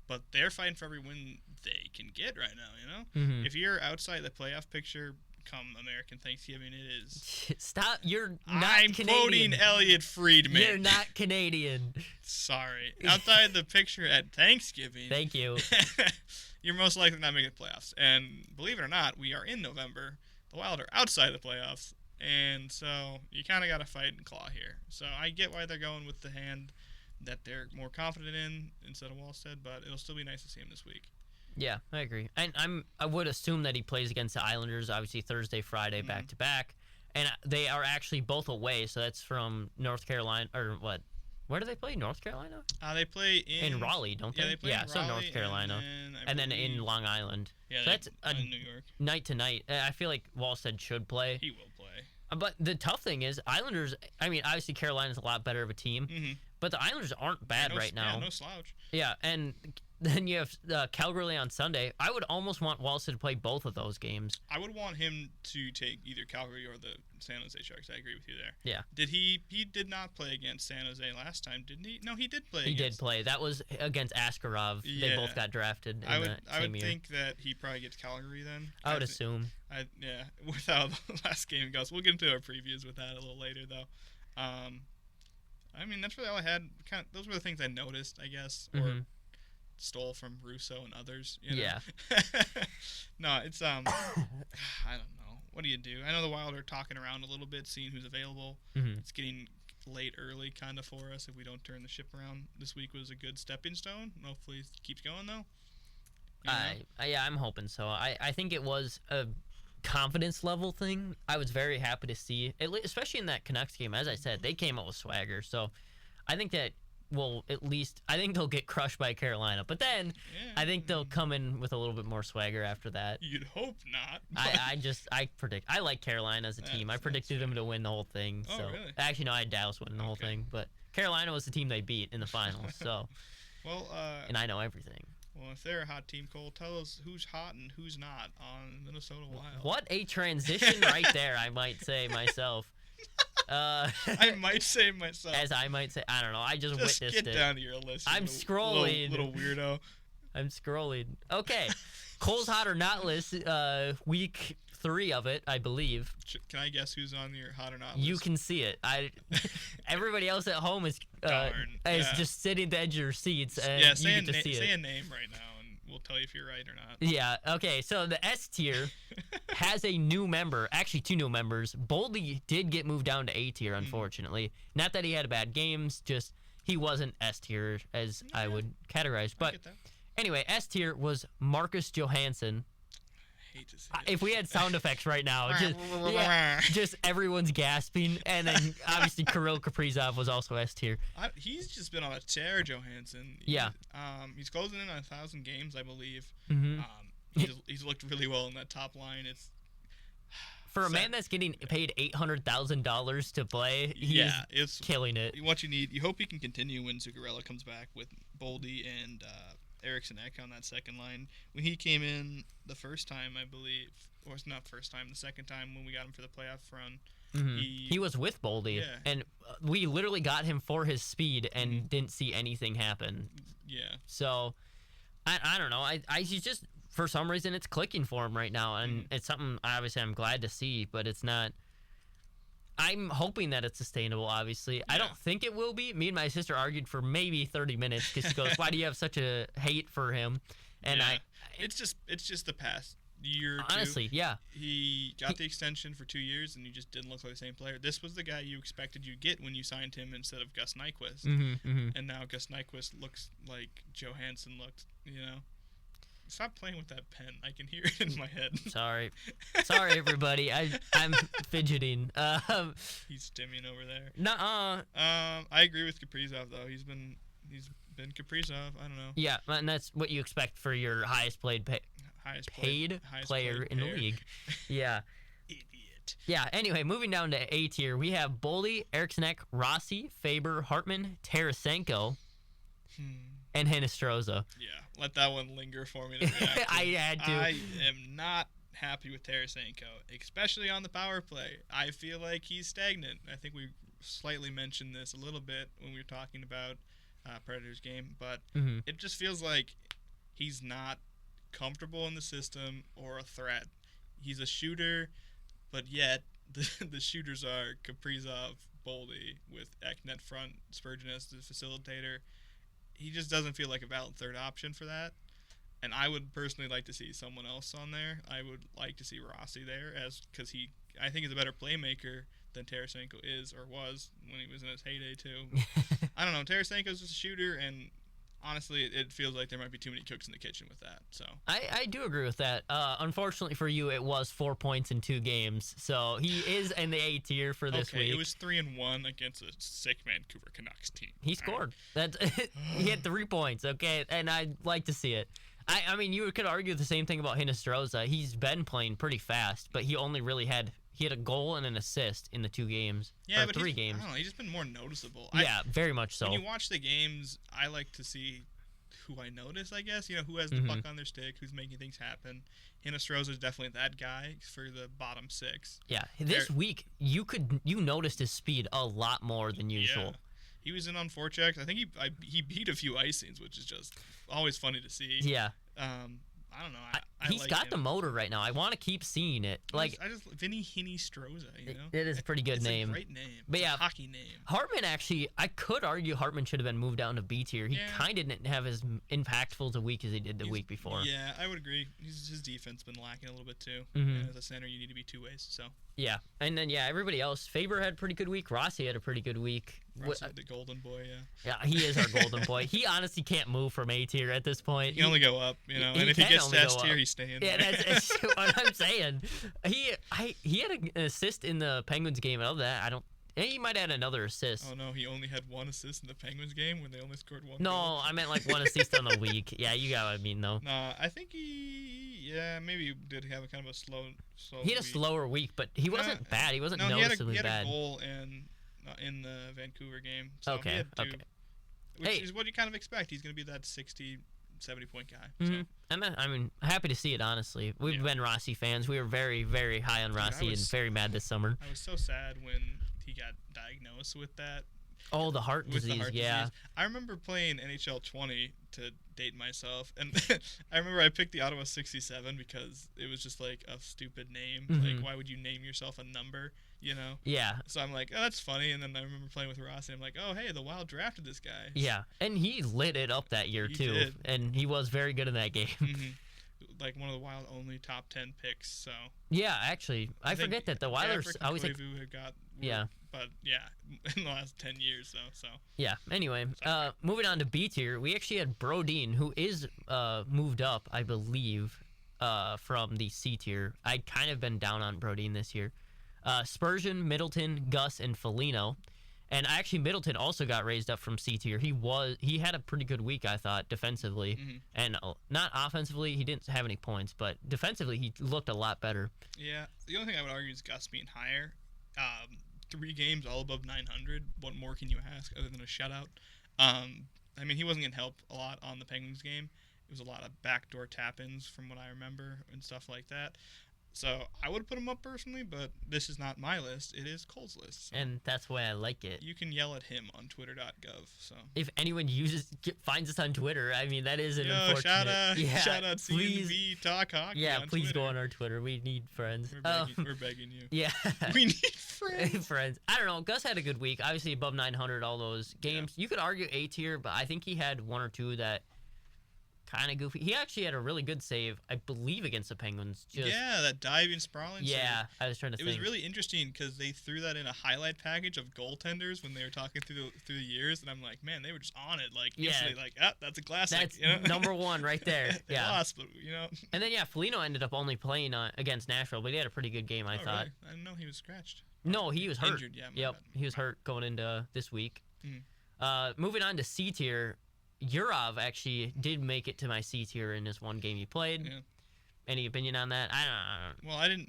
But they're fighting for every win they can get right now. You know, if you're outside the playoff picture. Come American Thanksgiving, it is. Stop! You're not I'm Canadian. quoting Elliot Friedman. You're not Canadian. Sorry. Outside the picture at Thanksgiving. Thank you. You're most likely not making the playoffs. And believe it or not, we are in November. The Wild are outside the playoffs. And so you kind of got to fight and claw here. So I get why they're going with the hand that they're more confident in instead of Wallstead, but it'll still be nice to see him this week. Yeah, I agree. And I would assume that he plays against the Islanders, obviously Thursday, Friday, back to back, and they are actually both away. So that's from North Carolina, or what? Where do they play? North Carolina? They play in Raleigh, don't they? Yeah, they play in Raleigh, so North Carolina, and then in Long Island. Yeah, so that's in New York. Night to night. I feel like Wallstead should play. He will play. But the tough thing is, Islanders. I mean, obviously Carolina's a lot better of a team, but the Islanders aren't bad right now. Yeah, no slouch. Yeah, and then you have Calgary on Sunday. I would almost want Wallstead to play both of those games. I would want him to take either Calgary or the San Jose Sharks. I agree with you there. Yeah. He did not play against San Jose last time, didn't he? No, he did play. He did play. That was against Askarov. Yeah. They both got drafted. I would year. think that he probably gets Calgary then. I would assume. Yeah, with how the last game goes. We'll get into our previews with that a little later, though. I mean, that's really all I had. Those were the things I noticed, I guess, or stole from Russo and others. You know? Yeah. No, it's I don't know. What do you do? I know the Wild are talking around a little bit, seeing who's available. It's getting late early kind of for us if we don't turn the ship around. This week was a good stepping stone. Hopefully it keeps going, though. Yeah, I'm hoping so. I think it was a confidence level thing. I was very happy to see, especially in that Canucks game. As I said, they came out with swagger. So I think that I think they'll get crushed by Carolina. But then I think they'll come in with a little bit more swagger after that. You'd hope not. I predict. I like Carolina as a team. I predicted them to win the whole thing. Oh, so really? Actually, no, I had Dallas winning the whole thing. But Carolina was the team they beat in the finals. So, well, and I know everything. Well, if they're a hot team, Cole, tell us who's hot and who's not on Minnesota Wild. What a transition right there, I might say myself. I might say myself. As I might say. I don't know. I just witnessed it. Get down to your list. I'm scrolling. Little weirdo. I'm scrolling. Okay. Cole's hot or not list, week 3 of it, I believe. Can I guess who's on your hot or not list? You can see it. Everybody else at home is just sitting at the edge of their seats, and you get to see it. Say a name right now, and we'll tell you if you're right or not. Yeah, okay, so the S tier has a new member, actually 2 new members. Boldly did get moved down to A tier, unfortunately. Not that he had bad games, just he wasn't S tier as I would categorize. But anyway, S tier was Marcus Johansson. Hate to see If we had sound effects right now, just everyone's gasping, and then obviously Kirill Kaprizov was also S tier. He's just been on a tear, Johansson. Yeah. He's closing in on 1,000 games, I believe. Mm-hmm. He's looked really well in that top line. It's for a man that's getting paid $800,000 to play. He's killing it. What you hope he can continue when Zuccarello comes back with Boldy and Eriksson Ek on that second line. When he came in the first time, I believe, or it's not first time, the second time when we got him for the playoff run, he was with Boldy, and we literally got him for his speed and didn't see anything happen. Yeah. So, I don't know. He's just, for some reason, it's clicking for him right now, and it's something obviously I'm glad to see, but it's not. I'm hoping that it's sustainable, obviously. Yeah. I don't think it will be. Me and my sister argued for maybe 30 minutes because she goes, why do you have such a hate for him? And it's just the past year or honestly, two. Yeah. He got the extension for 2 years, and he just didn't look like the same player. This was the guy you expected you'd get when you signed him instead of Gus Nyquist. And now Gus Nyquist looks like Johansson looked, Stop playing with that pen. I can hear it in my head. Sorry, everybody. I'm fidgeting. He's stimming over there. Nuh-uh. I agree with Kaprizov though. He's been Kaprizov. I don't know. Yeah, and that's what you expect for your highest paid player in the league. Yeah. Idiot. Yeah. Anyway, moving down to A tier, we have Boldy, Eriksson Ek, Rossi, Faber, Hartman, Tarasenko, and Hinostroza. Yeah. Let that one linger for me. I had to. I am not happy with Tarasenko, especially on the power play. I feel like he's stagnant. I think we slightly mentioned this a little bit when we were talking about Predators game, but it just feels like he's not comfortable in the system or a threat. He's a shooter, but yet the shooters are Kaprizov, Boldy, with Eknet front, Spurgeon as the facilitator. He just doesn't feel like a valid third option for that. And I would personally like to see someone else on there. I would like to see Rossi there, because I think he's a better playmaker than Tarasenko is or was when he was in his heyday too. I don't know. Tarasenko's just a shooter, and honestly, it feels like there might be too many cooks in the kitchen with that. So I do agree with that. Unfortunately for you, it was 4 points in 2 games, so he is in the A tier for this week. It was 3-1 against a sick Vancouver Canucks team. He scored. He had 3 points. Okay, and I'd like to see it. I mean, you could argue the same thing about Hinostroza. He's been playing pretty fast, but he only really had a goal and an assist in the 2 games. Yeah, but 3 games. I don't know. He's just been more noticeable. Yeah, very much so. When you watch the games, I like to see who I notice, I guess. Who has the puck on their stick, who's making things happen. Hinostroza is definitely that guy for the bottom 6. Yeah, this week you noticed his speed a lot more than usual. Yeah. He was in on forechecks. I think he beat a few icings, which is just always funny to see. Yeah. I don't know. He's got the motor right now. I want to keep seeing it. Vinny Hinostroza, It is a pretty good name. It's a great name. But it's a hockey name. Hartman actually, I could argue Hartman should have been moved down to B tier. He kind of didn't have as impactful a week as he did the week before. Yeah, I would agree. His defense been lacking a little bit too. As a center, you need to be 2 ways. So. Yeah, and then everybody else. Faber had a pretty good week. Rossi had a pretty good week. Rossi, the golden boy, Yeah, he is our golden boy. He honestly can't move from A tier at this point. He can only go up, and if he gets to S tier, he's staying. Yeah, that's what I'm saying. He had an assist in the Penguins game. Other than that, he might add another assist. Oh no, he only had 1 assist in the Penguins game when they only scored 1 No, goal. I meant like 1 assist on the week. Yeah, you got what I mean though. Nah, I think maybe he did have a kind of a slow He had a slower week, but he wasn't bad. He wasn't noticeably bad. He had a goal in the Vancouver game. So okay, he had 2, okay. Which is what you kind of expect. He's going to be that 60, 70-point guy. So. I'm happy to see it, honestly. We've been Rossi fans. We were very, very high on Rossi and very mad this summer. I was so sad when he got diagnosed with that Oh, the heart with disease. the heart Yeah. disease. I remember playing NHL 20 to date myself, and I remember I picked the Ottawa 67 because it was just like a stupid name. Like, why would you name yourself a number? You know? Yeah. So I'm like, oh, that's funny. And then I remember playing with Ross, and I'm like, oh, hey, the Wild drafted this guy. Yeah, and he lit it up that year He too, did. and he was very good in that game. Like one of the Wild only top 10 picks. So Yeah, actually, I think forget that the Wilders. I always think. Koivu had got. Yeah. But yeah, in the last 10 years though. So. Yeah. Anyway, Sorry. moving on to B tier, we actually had Brodeen, who is moved up, I believe, from the C tier. I'd kind of been down on Brodeen this year. Spurgeon, Middleton, Gus, and Foligno. And actually, Middleton also got raised up from C tier. He had a pretty good week, I thought, defensively, and not offensively. He didn't have any points, but defensively, he looked a lot better. Yeah, the only thing I would argue is Gus being higher. 3 games all above 900. What more can you ask other than a shutout? I mean, he wasn't getting help a lot on the Penguins game. It was a lot of backdoor tap-ins from what I remember and stuff like that. So I would put him up personally, but this is not my list. It is Cole's list. So And that's why I like it. you can yell at him on twitter.gov. So If anyone finds us on Twitter, I mean, that is an unfortunate. shout out please, C&B Talk Hockey. yeah, on please Twitter. go on our Twitter. We need friends. We're begging you. Yeah. We need friends. Friends. I don't know. Gus had a good week. Obviously above 900 all those games. You could argue A tier, but I think he had one or two that kind of goofy. He actually had a really good save, I believe, against the Penguins. Yeah, that diving sprawling save. Yeah, I was trying to It think. was really interesting because they threw that in a highlight package of goaltenders when they were talking through the years, and I'm like, man, they were just on it, like instantly, like, that's a classic. That's you know? number one right there. They Yeah. lost, but you know. And then Foligno ended up only playing against Nashville, but he had a pretty good game, I thought. Really? I didn't know he was scratched. No, he was hurt. Injured, yeah. Yep, Bad. he was hurt going into this week. Mhm. Moving on to C tier, Yurov actually did make it to my C tier in this one game he played. Yeah. Any opinion on that? I don't know. Well, I didn't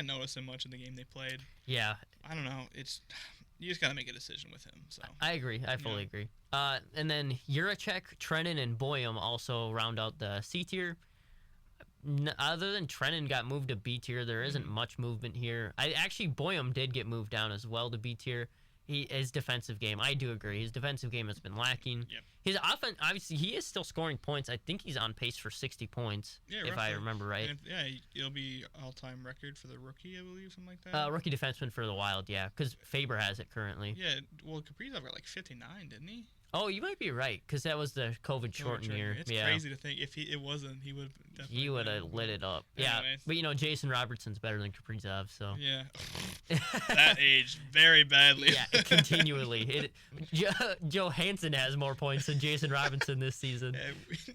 notice him much in the game they played. Yeah, I don't know. You just got to make a decision with him. So I agree. I fully agree. And then Juracek, Trennan, and Buium also round out the C tier. Other than Trennan got moved to B tier, there isn't much movement here. Buium did get moved down as well to B tier. His defensive game, I do agree. His defensive game has been lacking. Yep. His offense, obviously, he is still scoring points. I think he's on pace for 60 points, if I remember right. And it'll be all-time record for the rookie, I believe, something like that. Rookie defenseman for the Wild, yeah, because Faber has it currently. Yeah, well, Kaprizov got like 59, didn't he? Oh, you might be right, because that was the COVID shortened year. It's yeah. crazy to think if it wasn't, he would definitely. He would have lit it up. Yeah, Anyways. but Jason Robertson's better than Kaprizov, so. Yeah, that aged very badly. Yeah, continually. Johansson has more points than Jason Robinson this season.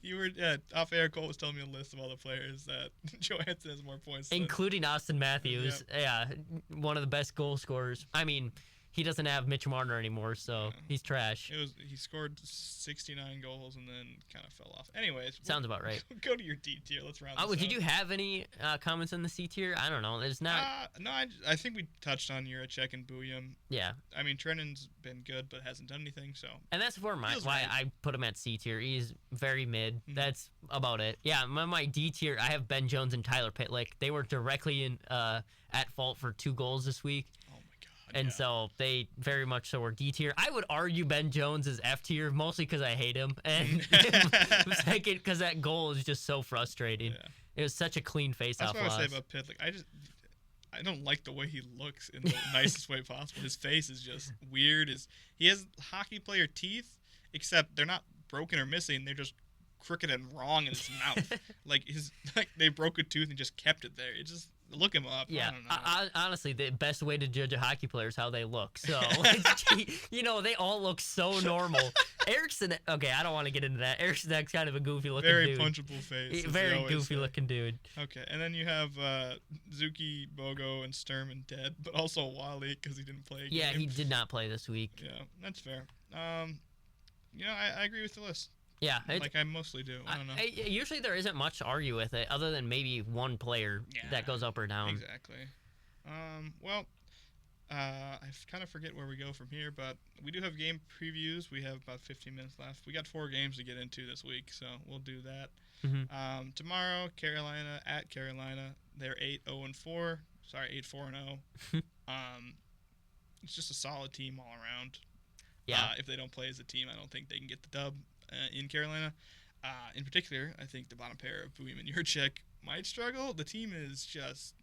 You were off air. Cole was telling me a list of all the players that Johansson has more points than. Including Austin Matthews. Yeah, one of the best goal scorers. I mean, he doesn't have Mitch Marner anymore, so he's trash. He scored 69 goals and then kind of fell off. Anyways, sounds about right. Go to your D tier. Let's round this up. Did you have any comments on the C tier? I don't know. There's not. No, I think we touched on Juracek and Buium. Yeah. I mean, Trennan's been good, but hasn't done anything. So. And that's why I put him at C tier. He's very mid. Mm-hmm. That's about it. Yeah, my D tier, I have Ben Jones and Tyler Pitlick. They were directly at fault for 2 goals this week. And so they very much so were D tier. I would argue Ben Jones is F tier, mostly because I hate him. And second, because that goal is just so frustrating. Yeah. It was such a clean face-off loss. That's what I say about Pitlick. I don't like the way he looks in the nicest way possible. His face is just weird. He has hockey player teeth, except they're not broken or missing. They're just crooked and wrong in his mouth. like they broke a tooth and just kept it there. It just. Look him up. Yeah, I don't know. Honestly, the best way to judge a hockey player is how they look. So, they all look so normal. Eriksson, okay, I don't want to get into that. Eriksson's kind of a goofy looking dude. Very punchable face. Very goofy looking dude. Okay, and then you have Zuki, Bogo, and Sturman dead, but also Wally because he didn't play. Yeah, he did not play this week. Yeah, that's fair. I agree with the list. Yeah, like I mostly do. I don't know. Usually there isn't much to argue with it, other than maybe one player that goes up or down. Exactly. I kind of forget where we go from here, but we do have game previews. We have about 15 minutes left. We got 4 games to get into this week, so we'll do that. Mm-hmm. Tomorrow, Carolina at Carolina. They're 8-0-4. Sorry, 8-4-0. It's just a solid team all around. Yeah. If they don't play as a team, I don't think they can get the dub in Carolina. In particular, I think the bottom pair of Buium and Jurczyk might struggle. The team is just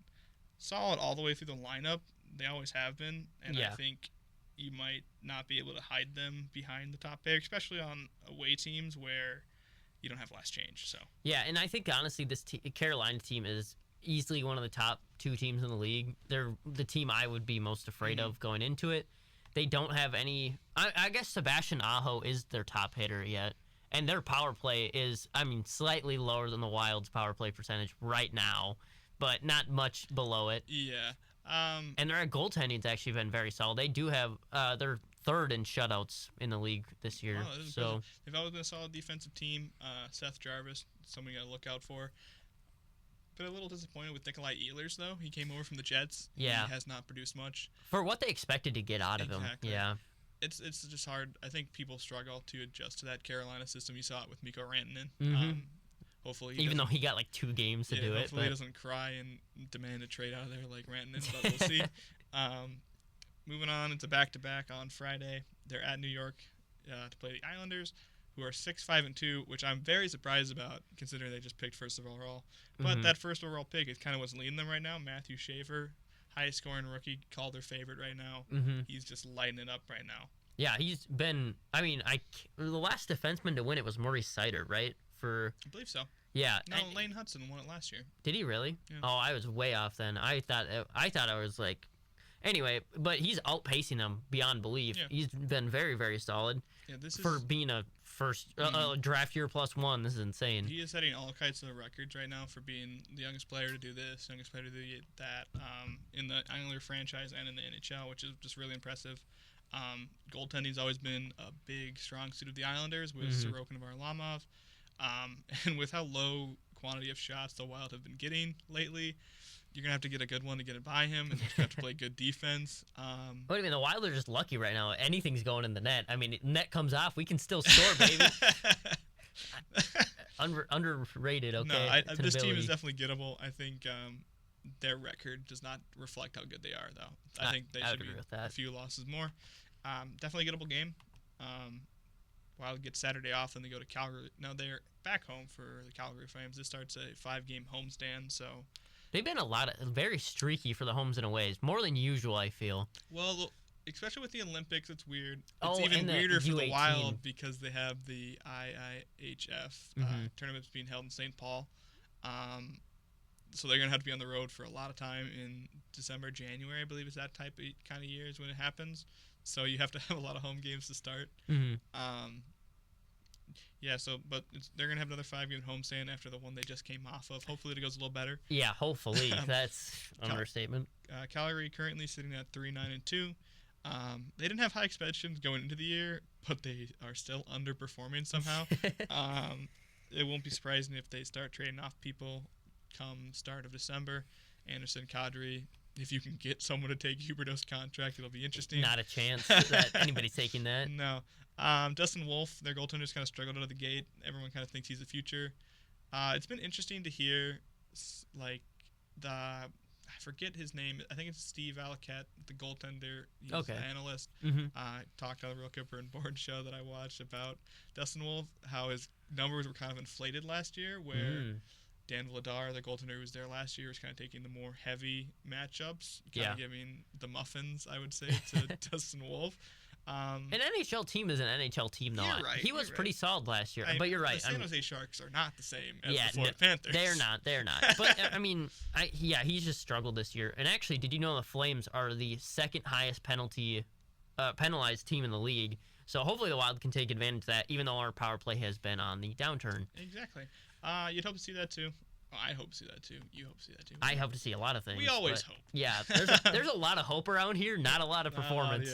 solid all the way through the lineup. They always have been, and I think you might not be able to hide them behind the top pair, especially on away teams where you don't have last change. So yeah, and I think honestly, this Carolina team is easily one of the top 2 teams in the league. They're the team I would be most afraid of going into it. They don't have any. I guess Sebastian Aho is their top hitter yet, and their power play is, slightly lower than the Wild's power play percentage right now, but not much below it. Yeah. And their goaltending's actually been very solid. They do have they're 3rd in shutouts in the league this year. So they've always been a solid defensive team. Seth Jarvis, someone you got to look out for. Been a little disappointed with Nikolai Ehlers, though. He came over from the Jets. Yeah. He has not produced much. For what they expected to get out of him. Yeah. It's just hard. I think people struggle to adjust to that Carolina system. You saw it with Mikko Rantanen. Mm-hmm. Hopefully, even though he got like 2 games to do it. Hopefully, he doesn't cry and demand a trade out of there like Rantanen, but we'll see. Moving on, it's a back-to-back on Friday. They're at New York to play the Islanders, who are 6-5-2, which I'm very surprised about considering they just picked first overall. But that first overall pick is kind of what's leading them right now. Matthew Schaefer, highest scoring rookie, called their favorite right now. He's just lighting it up right now. Yeah, he's been. The last defenseman to win it was Maurice Sider, right? I believe so. Yeah. No, Lane Hudson won it last year. Did he really? Yeah. Oh, I was way off then. I thought I was like. Anyway, but he's outpacing them beyond belief. Yeah. He's been very, very solid. Yeah, for being a first draft year +1. This is insane. He is setting all kinds of records right now for being the youngest player to do this, youngest player to do that in the Islander franchise and in the NHL, which is just really impressive. Goaltending's always been a big, strong suit of the Islanders with Sorokin and Varlamov. And with how low quantity of shots the Wild have been getting lately, you're going to have to get a good one to get it by him, and you're going to have to play good defense. The Wild are just lucky right now. Anything's going in the net. Net comes off, we can still score, baby. Underrated, okay? No, this team is definitely gettable. I think their record does not reflect how good they are, though. I think they should be a few losses more. Definitely a gettable game. Wild get Saturday off, and they go to Calgary. No, they're back home for the Calgary Flames. This starts a 5-game homestand, so they've been very streaky for the homes and aways, more than usual, I feel. Well, especially with the Olympics, it's weird. It's even weirder for the Wild because they have the IIHF tournaments being held in St. Paul. So they're going to have to be on the road for a lot of time in December, January, I believe is that kind of years when it happens. So you have to have a lot of home games to start. But they're going to have another 5-game homestand after the one they just came off of. Hopefully it goes a little better. Yeah, hopefully. That's an understatement. Calgary currently sitting at 3-9-2. They didn't have high expectations going into the year, but they are still underperforming somehow. It won't be surprising if they start trading off people come start of December. Anderson, Kadri, if you can get someone to take Huberdeau's contract, it'll be interesting. Not a chance that anybody's taking that. No. Dustin Wolf, their goaltender's kind of struggled out of the gate. Everyone kind of thinks he's the future. It's been interesting to hear, I forget his name. I think it's Steve Alaquette, the goaltender. He's the analyst. Talked on the Real Kipper and Board show that I watched about Dustin Wolf, how his numbers were kind of inflated last year, where Dan Vladar, the goaltender who was there last year, was kind of taking the more heavy matchups, kind of giving the muffins, I would say, to Dustin Wolf. An NHL team is an NHL team, though. You're right, he was pretty solid last year, but you're right. The San Jose Sharks are not the same as the Florida Panthers. They're not. But, he's just struggled this year. And actually, did you know the Flames are the second highest penalized team in the league? So hopefully the Wild can take advantage of that, even though our power play has been on the downturn. Exactly. You'd hope to see that, too. Oh, I hope to see that, too. You hope to see that, too. I hope to see a lot of things. We always hope. Yeah, there's a lot of hope around here, not a lot of performance.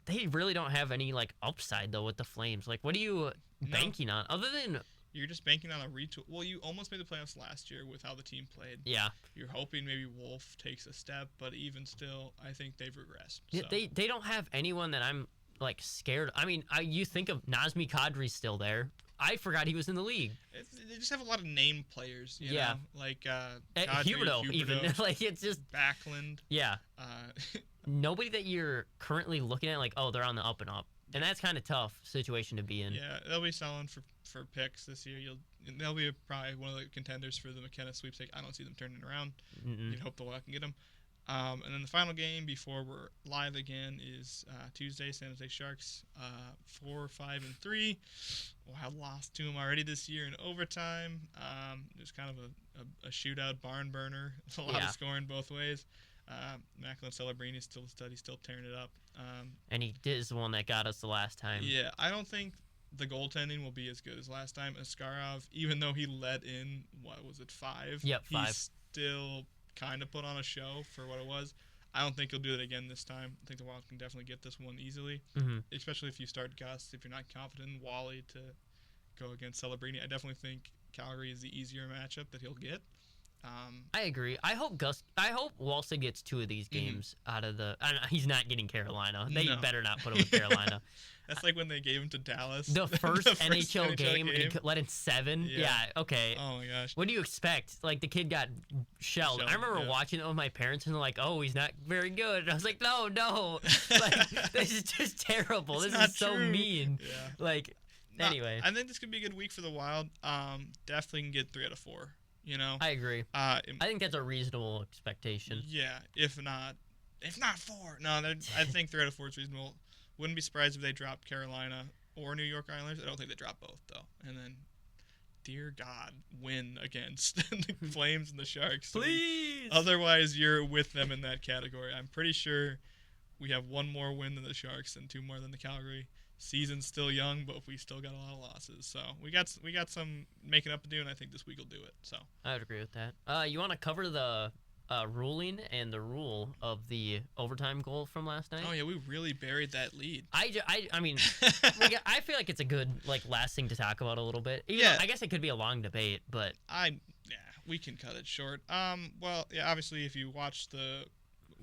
They really don't have any upside though with the Flames. What are you banking on other than you're just banking on a retool? Well, you almost made the playoffs last year with how the team played. Yeah, you're hoping maybe Wolf takes a step, but even still, I think they've regressed. Yeah, so. They don't have anyone that I'm scared. You think of Nazemi Kadri's still there. I forgot he was in the league. They just have a lot of named players, you know? Kadri, Huberdeau, even. It's just... Backlund. Yeah. nobody that you're currently looking at like, oh, they're on the up and up. And that's kind of tough situation to be in. Yeah, they'll be selling for picks this year. They'll be probably one of the contenders for the McKenna sweepstake. I don't see them turning it around. You'd hope they'll can get them. And then the final game before we're live again is Tuesday. San Jose Sharks 4-5-3. Wild lost to them already this year in overtime. It was kind of a shootout barn burner. A lot of scoring both ways. Macklin Celebrini still tearing it up. And he is the one that got us the last time. Yeah, I don't think the goaltending will be as good as last time. Askarov, even though he let in, 5? Yep, 5. He's still kind of put on a show for what it was. I don't think he'll do it again this time. I think the Wild can definitely get this one easily, especially if you start Gus. If you're not confident in Wally to go against Celebrini, I definitely think Calgary is the easier matchup that he'll get. I agree. I hope Walston gets 2 of these games out of the. He's not getting Carolina. They better not put him with Carolina. That's like when they gave him to Dallas. The first NHL game and he let in 7. Yeah. Okay. Oh my gosh. What do you expect? Like the kid got shelled. I remember watching it with my parents and they're like, "Oh, he's not very good." And I was like, "No, like this is just terrible. This is so mean." Yeah. Like, anyway. I think this could be a good week for the Wild. Definitely can get 3 out of 4. You know, I agree. I think that's a reasonable expectation. Yeah, if not 4. No, I think 3 out of 4 is reasonable. Wouldn't be surprised if they dropped Carolina or New York Islanders. I don't think they drop both though. And then, dear God, win against the Flames and the Sharks. Please. Otherwise, you're with them in that category. I'm pretty sure we have 1 more win than the Sharks and 2 more than the Calgary. Season's still young, but we still got a lot of losses. So we got some making up to do, and I think this week will do it. So I would agree with that. You want to cover the ruling and the rule of the overtime goal from last night? Oh yeah, we really buried that lead. I mean, I feel like it's a good last thing to talk about a little bit. Even though I guess it could be a long debate, but we can cut it short. Well, yeah, obviously if you watched the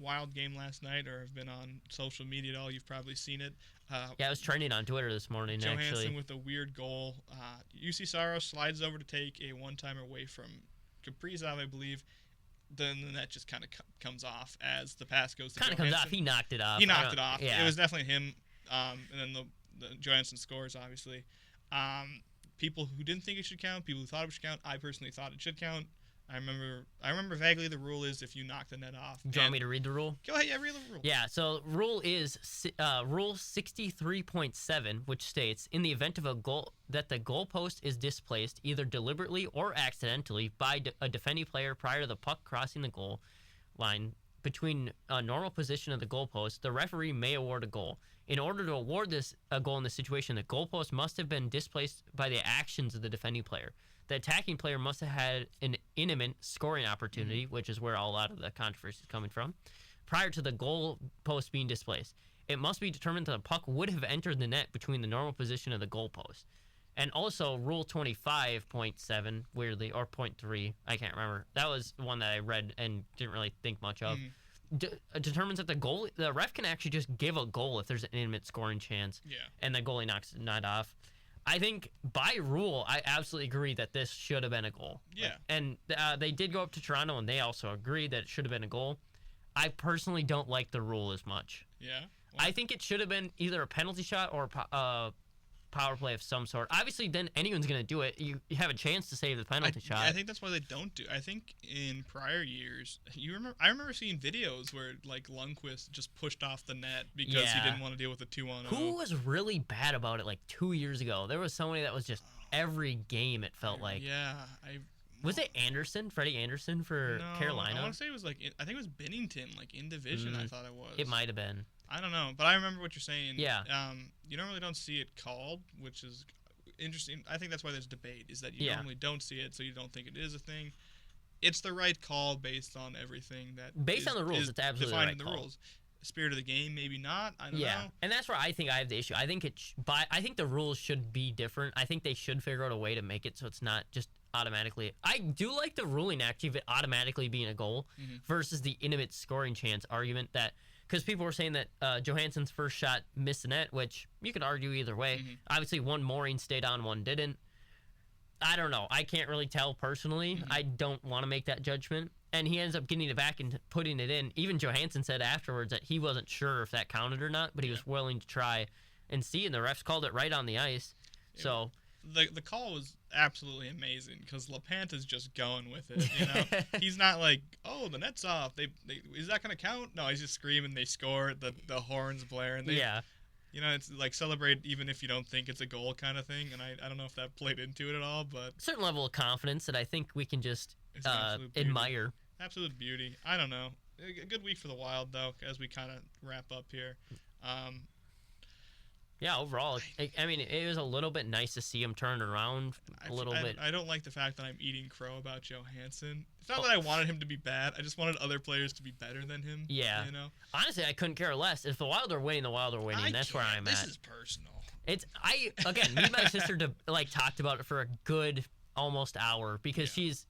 Wild game last night or have been on social media at all, you've probably seen it. I was trending on Twitter this morning, Johansson actually. with a weird goal. UC Saros slides over to take a one-timer away from Kaprizov, I believe. Then the net just kind of comes off as the pass goes to Johansson. Kind of comes off. He knocked it off. He knocked it off. Yeah. It was definitely him. And then the Johansson scores, obviously. People who didn't think it should count, people who thought it should count. I personally thought it should count. I remember vaguely the rule is if you knock the net off. Do you want me to read the rule? Go ahead, read the rule. Yeah, so rule is Rule 63.7, which states, in the event of a goal that the goalpost is displaced either deliberately or accidentally by a defending player prior to the puck crossing the goal line between a normal position of the goalpost, the referee may award a goal. In order to award a goal in this situation, the goalpost must have been displaced by the actions of the defending player. The attacking player must have had an imminent scoring opportunity, which is where a lot of the controversy is coming from, prior to the goal post being displaced. It must be determined that the puck would have entered the net between the normal position of the goal post. And also, Rule 25.7, weirdly, or .3, I can't remember. That was one that I read and didn't really think much of. Determines that the ref can actually just give a goal if there's an imminent scoring chance, and the goalie knocks the net off. I think by rule, I absolutely agree that this should have been a goal. Yeah. And they did go up to Toronto, and they also agreed that it should have been a goal. I personally don't like the rule as much. Yeah. Well, I think it should have been either a penalty shot or power play of some sort. Obviously, then anyone's going to do it. You have a chance to save the penalty shot. I think that's why they don't do. I think in prior years, I remember seeing videos where Lundqvist just pushed off the net because he didn't want to deal with the 2-on-0. Who was really bad about it 2 years ago? There was somebody that was just every game. It felt like. Yeah, was it Anderson, Freddie Anderson for Carolina? I want to say it was I think it was Bennington, in division. I thought it was. It might have been. I don't know, but I remember what you're saying. Yeah. You normally don't see it called, which is interesting. I think that's why there's debate, is that you normally don't see it, so you don't think it is a thing. It's the right call based on everything that based on the rules. It's absolutely the right call. The rules. Spirit of the game, maybe not. I don't know. And that's where I think I have the issue. I think I think the rules should be different. I think they should figure out a way to make it so it's not just automatically. I do like the ruling actually of it automatically being a goal versus the intimate scoring chance argument that. Because people were saying that Johansson's first shot missed the net, which you could argue either way. Obviously, one mooring stayed on, one didn't. I don't know. I can't really tell personally. I don't want to make that judgment. and he ends up getting it back and putting it in. Even Johansson said afterwards that he wasn't sure if that counted or not, but he was willing to try and see, and the refs called it right on the ice. Yeah. So the call was absolutely amazing because LaPanta's just going with it. You know, he's not like, oh, the net's off. They is that gonna count? No, he's just screaming. They score. The horns blaring. yeah. You know, it's like celebrate even if you don't think it's a goal kind of thing. And I don't know if that played into it at all, but Certain level of confidence that I think we can just it's an absolute beauty. admire. Absolute beauty. I don't know. A good week for the Wild though, as we kind of wrap up here. Yeah, overall, I mean, it was a little bit nice to see him turn around a little bit. I don't like the fact that I'm eating crow about Johansson. It's not that I wanted him to be bad. I just wanted other players to be better than him. Yeah. You know? Honestly, I couldn't care less. If the Wild are winning, the Wild are winning. That's where I'm at. This is personal. Again, me and my sister talked about it for a good almost hour because she's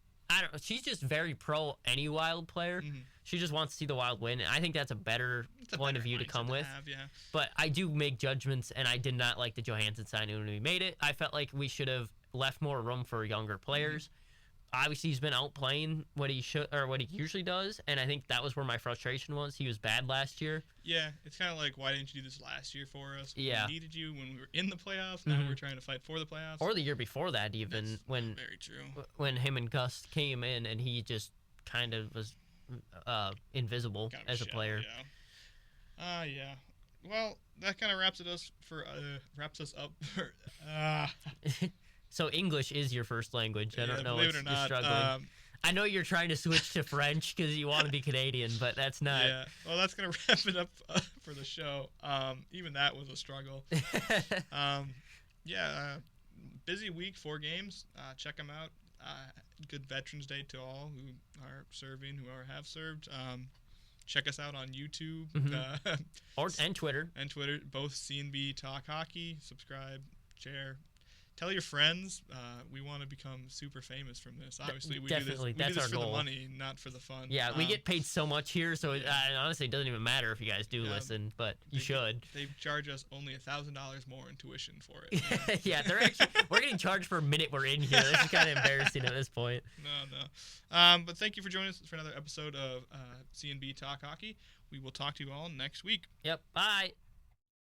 just very pro any Wild player. Mm-hmm. She just wants to see the Wild win, and I think that's a better point of view to come with. Yeah. But I do make judgments, and I did not like the Johansson signing when we made it. I felt like we should have left more room for younger players. Obviously, he's been outplaying what he usually does, and I think that was where my frustration was. He was bad last year. Yeah, it's kind of like, why didn't you do this last year for us? Yeah. We needed you when we were in the playoffs. Now we're trying to fight for the playoffs. Or the year before that, even when very true. When him and Gus came in, and he just kind of was invisible as a player. Yeah. Well, that kind of wraps us up for. So English is your first language. I don't know if you're not, struggling. I know you're trying to switch to French because you want to be Canadian, but that's not. Yeah. Well, that's gonna wrap it up for the show. Even that was a struggle. Busy week, 4 games. Check them out. Good Veterans Day to all who are serving, have served. Check us out on YouTube and Twitter. And Twitter, both C&B Talk Hockey. Subscribe, share. Tell your friends. We want to become super famous from this. Obviously, we do this our for goal. the money, not for the fun. Yeah, we get paid so much here, so honestly, it doesn't even matter if you guys do listen, but you should. They charge us only $1,000 more in tuition for it. Yeah, we're getting charged for a minute we're in here. This is kind of embarrassing at this point. No. But thank you for joining us for another episode of C&B Talk Hockey. We will talk to you all next week. Yep. Bye.